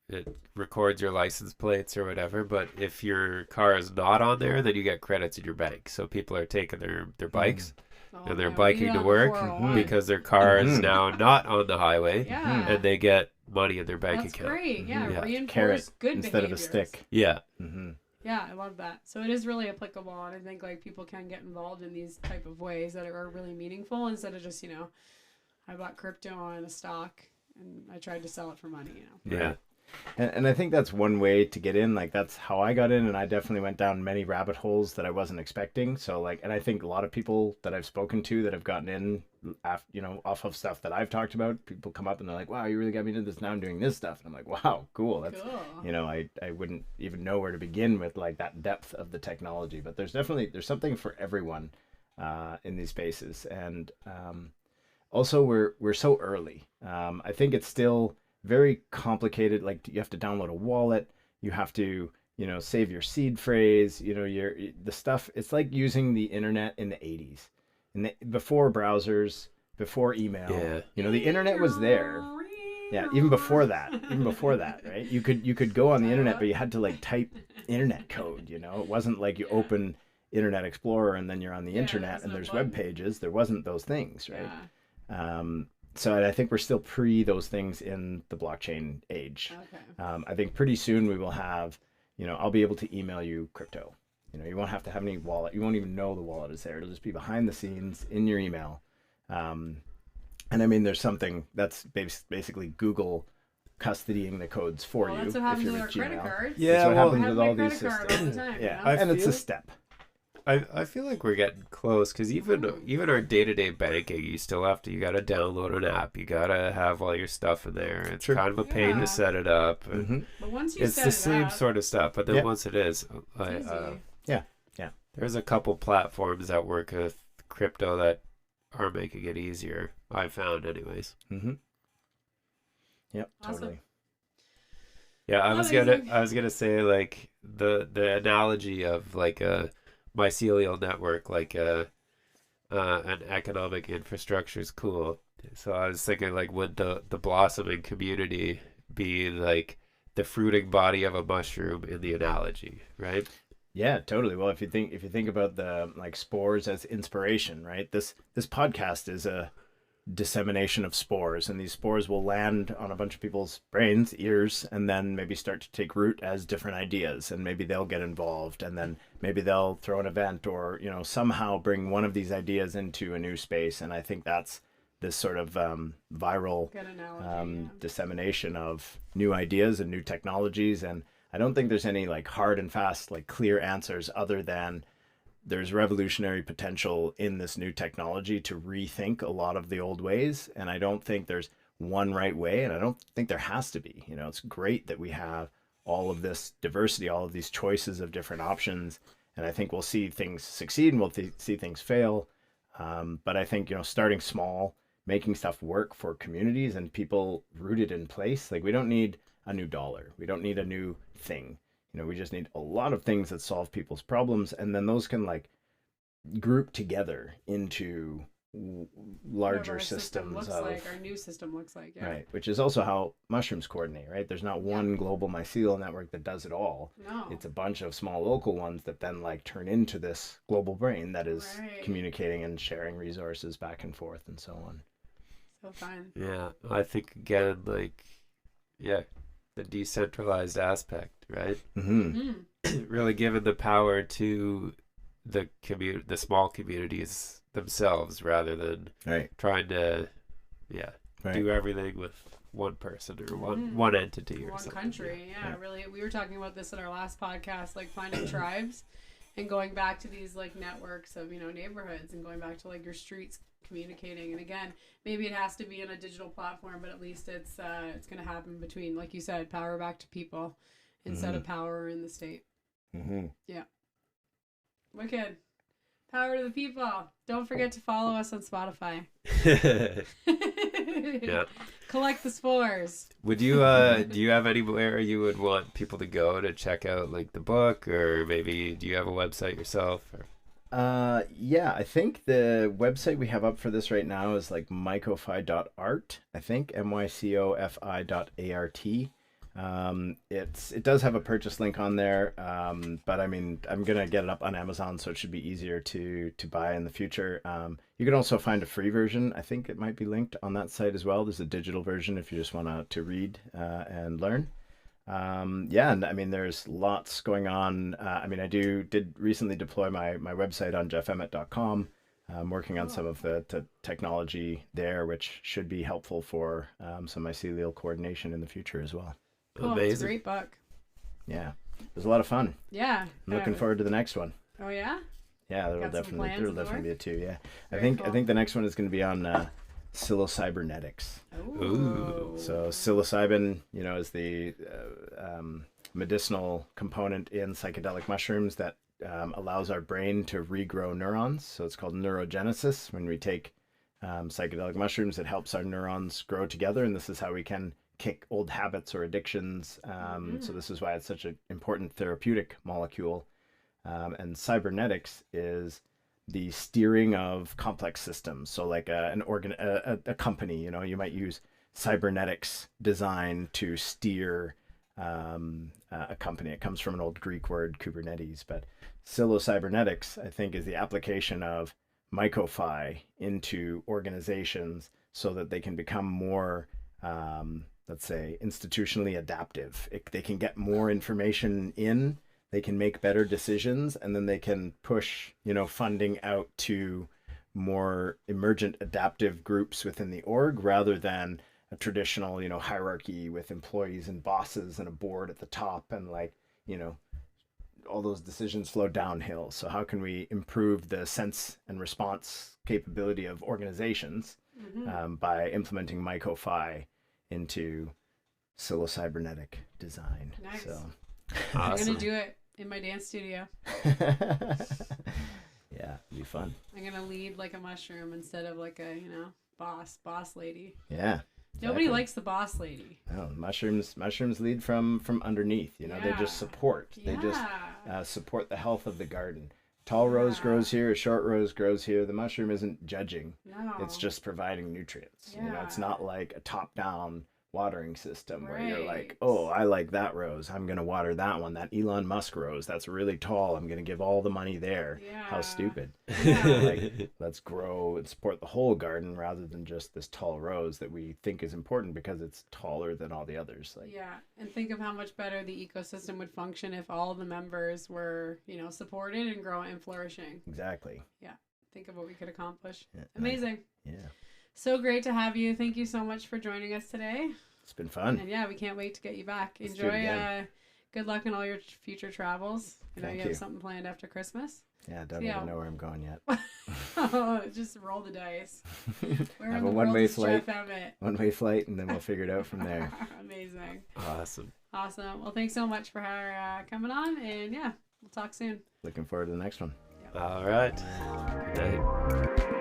it records your license plates or whatever, but if your car is not on there, then you get credits in your bank. So people are taking their bikes. And they're biking to work because their car is now not on the highway, and they get money in their bank account. That's great. Yeah, reinforce good instead behaviors. of a stick. Yeah. Yeah, I love that. So it is really applicable, and I think like people can get involved in these type of ways that are really meaningful instead of just I bought crypto on a stock and I tried to sell it for money. Yeah. And I think that's one way to get in. Like that's how I got in, and I definitely went down many rabbit holes that I wasn't expecting. So and I think a lot of people that I've spoken to that have gotten in, off of stuff that I've talked about, people come up and they're like, "Wow, you really got me into this. Now I'm doing this stuff." And I'm like, "Wow, cool. That's cool." I wouldn't even know where to begin with like that depth of the technology. But there's something for everyone in these spaces, and also we're so early. I think it's still very complicated. Like you have to download a wallet, you have to save your seed phrase, the stuff. It's like using the internet in the 80s and before browsers, before email. The internet was there. Even before that, right? You could go on the internet, but you had to like type internet code. It wasn't like you open Internet Explorer and then you're on the internet and there's web pages. There wasn't those things, right? So I think we're still pre those things in the blockchain age. Okay. I think pretty soon we will have, I'll be able to email you crypto. You won't have to have any wallet. You won't even know the wallet is there. It'll just be behind the scenes in your email. And I mean, there's something that's basically Google custodying the codes for you. That's what happens with our credit cards. Yeah, that's what happens with all these systems. And it's a step. I feel like we're getting close because even our day-to-day banking, you gotta download an app, you gotta have all your stuff in there. It's Sure. kind of a pain Yeah. to set it up. Mm-hmm. But once you It's set the it same up, sort of stuff, but then Yep. once it is, it's easy. Yeah. Yeah. there's a couple platforms that work with crypto that are making it easier. I found, anyways. Mm-hmm. Yep. Awesome. Totally. Yeah, Amazing. I was gonna say like the analogy of like a mycelial network, like an economic infrastructure is cool. So I was thinking like would the blossoming community be like the fruiting body of a mushroom in the analogy, right? Yeah, totally. Well, if you think about the like spores as inspiration, right? This podcast is a dissemination of spores, and these spores will land on a bunch of people's brains, ears, and then maybe start to take root as different ideas, and maybe they'll get involved, and then maybe they'll throw an event or somehow bring one of these ideas into a new space. And I think that's this sort of viral Good analogy. dissemination of new ideas and new technologies. And I don't think there's any like hard and fast like clear answers other than there's revolutionary potential in this new technology to rethink a lot of the old ways. And I don't think there's one right way, and I don't think there has to be. It's great that we have all of this diversity, all of these choices of different options. And I think we'll see things succeed and we'll see things fail. But I think, starting small, making stuff work for communities and people rooted in place. Like we don't need a new dollar. We don't need a new thing. We just need a lot of things that solve people's problems, and then those can like group together into larger Whatever our system systems looks of like, our new system looks like. Yeah. right, which is also how mushrooms coordinate, right? There's not one global mycelial network that does it all. No. It's a bunch of small local ones that then like turn into this global brain that is Right. communicating and sharing resources back and forth and so on. So fun. Yeah, I think again like yeah, the decentralized aspect, right? Mm-hmm. Really giving the power to the small communities themselves rather than Right. trying to Right. do everything with one person or Mhm. one entity or One something. country. Yeah, really. We were talking about this in our last podcast, like finding tribes and going back to these like networks of, neighborhoods and going back to like your streets communicating. And again, maybe it has to be in a digital platform, but at least it's going to happen between, like you said, power back to people instead of power in the state. Mm-hmm. Wicked. Power to the people. Don't forget to follow us on Spotify. Yeah. Collect the spores. Would you do you have anywhere you would want people to go to check out like the book, or maybe do you have a website yourself? Or... Yeah, I think the website we have up for this right now is like mycofi.art, I think, mycofi.art. It does have a purchase link on there, but I mean, I'm gonna get it up on Amazon, so it should be easier to buy in the future. You can also find a free version. I think it might be linked on that site as well. There's a digital version if you just want to read and learn. Yeah, and I mean, there's lots going on. I mean, I did recently deploy my website on jeffemmett.com. I'm working on some of the technology there, which should be helpful for some mycelial coordination in the future as well. Cool. Amazing. It's a great book. Yeah, it was a lot of fun. Yeah. I'm looking forward to the next one. Oh, yeah? Yeah, Got some plans there'll in the definitely be a two. Yeah, Very I cool. think the next one is going to be on psilocybernetics. Ooh. So psilocybin, is the medicinal component in psychedelic mushrooms that allows our brain to regrow neurons. So it's called neurogenesis. When we take psychedelic mushrooms, it helps our neurons grow together, and this is how we can kick old habits or addictions. So this is why it's such an important therapeutic molecule. And cybernetics is the steering of complex systems. So like a company, you might use cybernetics design to steer a company. It comes from an old Greek word, Kubernetes, but psilocybernetics, I think, is the application of mycofi into organizations so that they can become more, let's say, institutionally adaptive. They can get more information in, they can make better decisions, and then they can push, funding out to more emergent adaptive groups within the org rather than a traditional, hierarchy with employees and bosses and a board at the top and all those decisions flow downhill. So how can we improve the sense and response capability of organizations by implementing myco-fi into psilocybernetic design? Nice. So I'm Awesome. gonna do it in my dance studio. yeah, it'd be fun. I'm gonna lead like a mushroom instead of like a boss lady. Yeah. Nobody exactly. likes the boss lady. No, mushrooms lead from underneath. They Yeah. just support. Yeah. They just support the health of the garden. Tall rose grows here, a short rose grows here. The mushroom isn't judging. No. It's just providing nutrients. Yeah. It's not like a top-down watering system where you're like, Right. oh, I like that rose. I'm going to water that one. That Elon Musk rose, that's really tall. I'm going to give all the money there. Yeah. How stupid. Yeah. Like, let's grow and support the whole garden rather than just this tall rose that we think is important because it's taller than all the others. Like, Yeah, and think of how much better the ecosystem would function if all the members were, supported and growing and flourishing. exactly. Think of what we could accomplish. Yeah. Amazing. Yeah. So great to have you. Thank you so much for joining us today. It's been fun. And yeah, we can't wait to get you back. Let's do it Enjoy. again. Good luck in all your future travels. I know Thank you have you. something planned after Christmas. Yeah, I don't Yeah. even know where I'm going yet. Just roll the dice. Where Have in a the one-way world is flight. Jeff Emmett? One-way flight, and then we'll figure it out from there. Amazing. Awesome. Awesome. Well, thanks so much for coming on. And yeah, we'll talk soon. Looking forward to the next one. All right. Good night.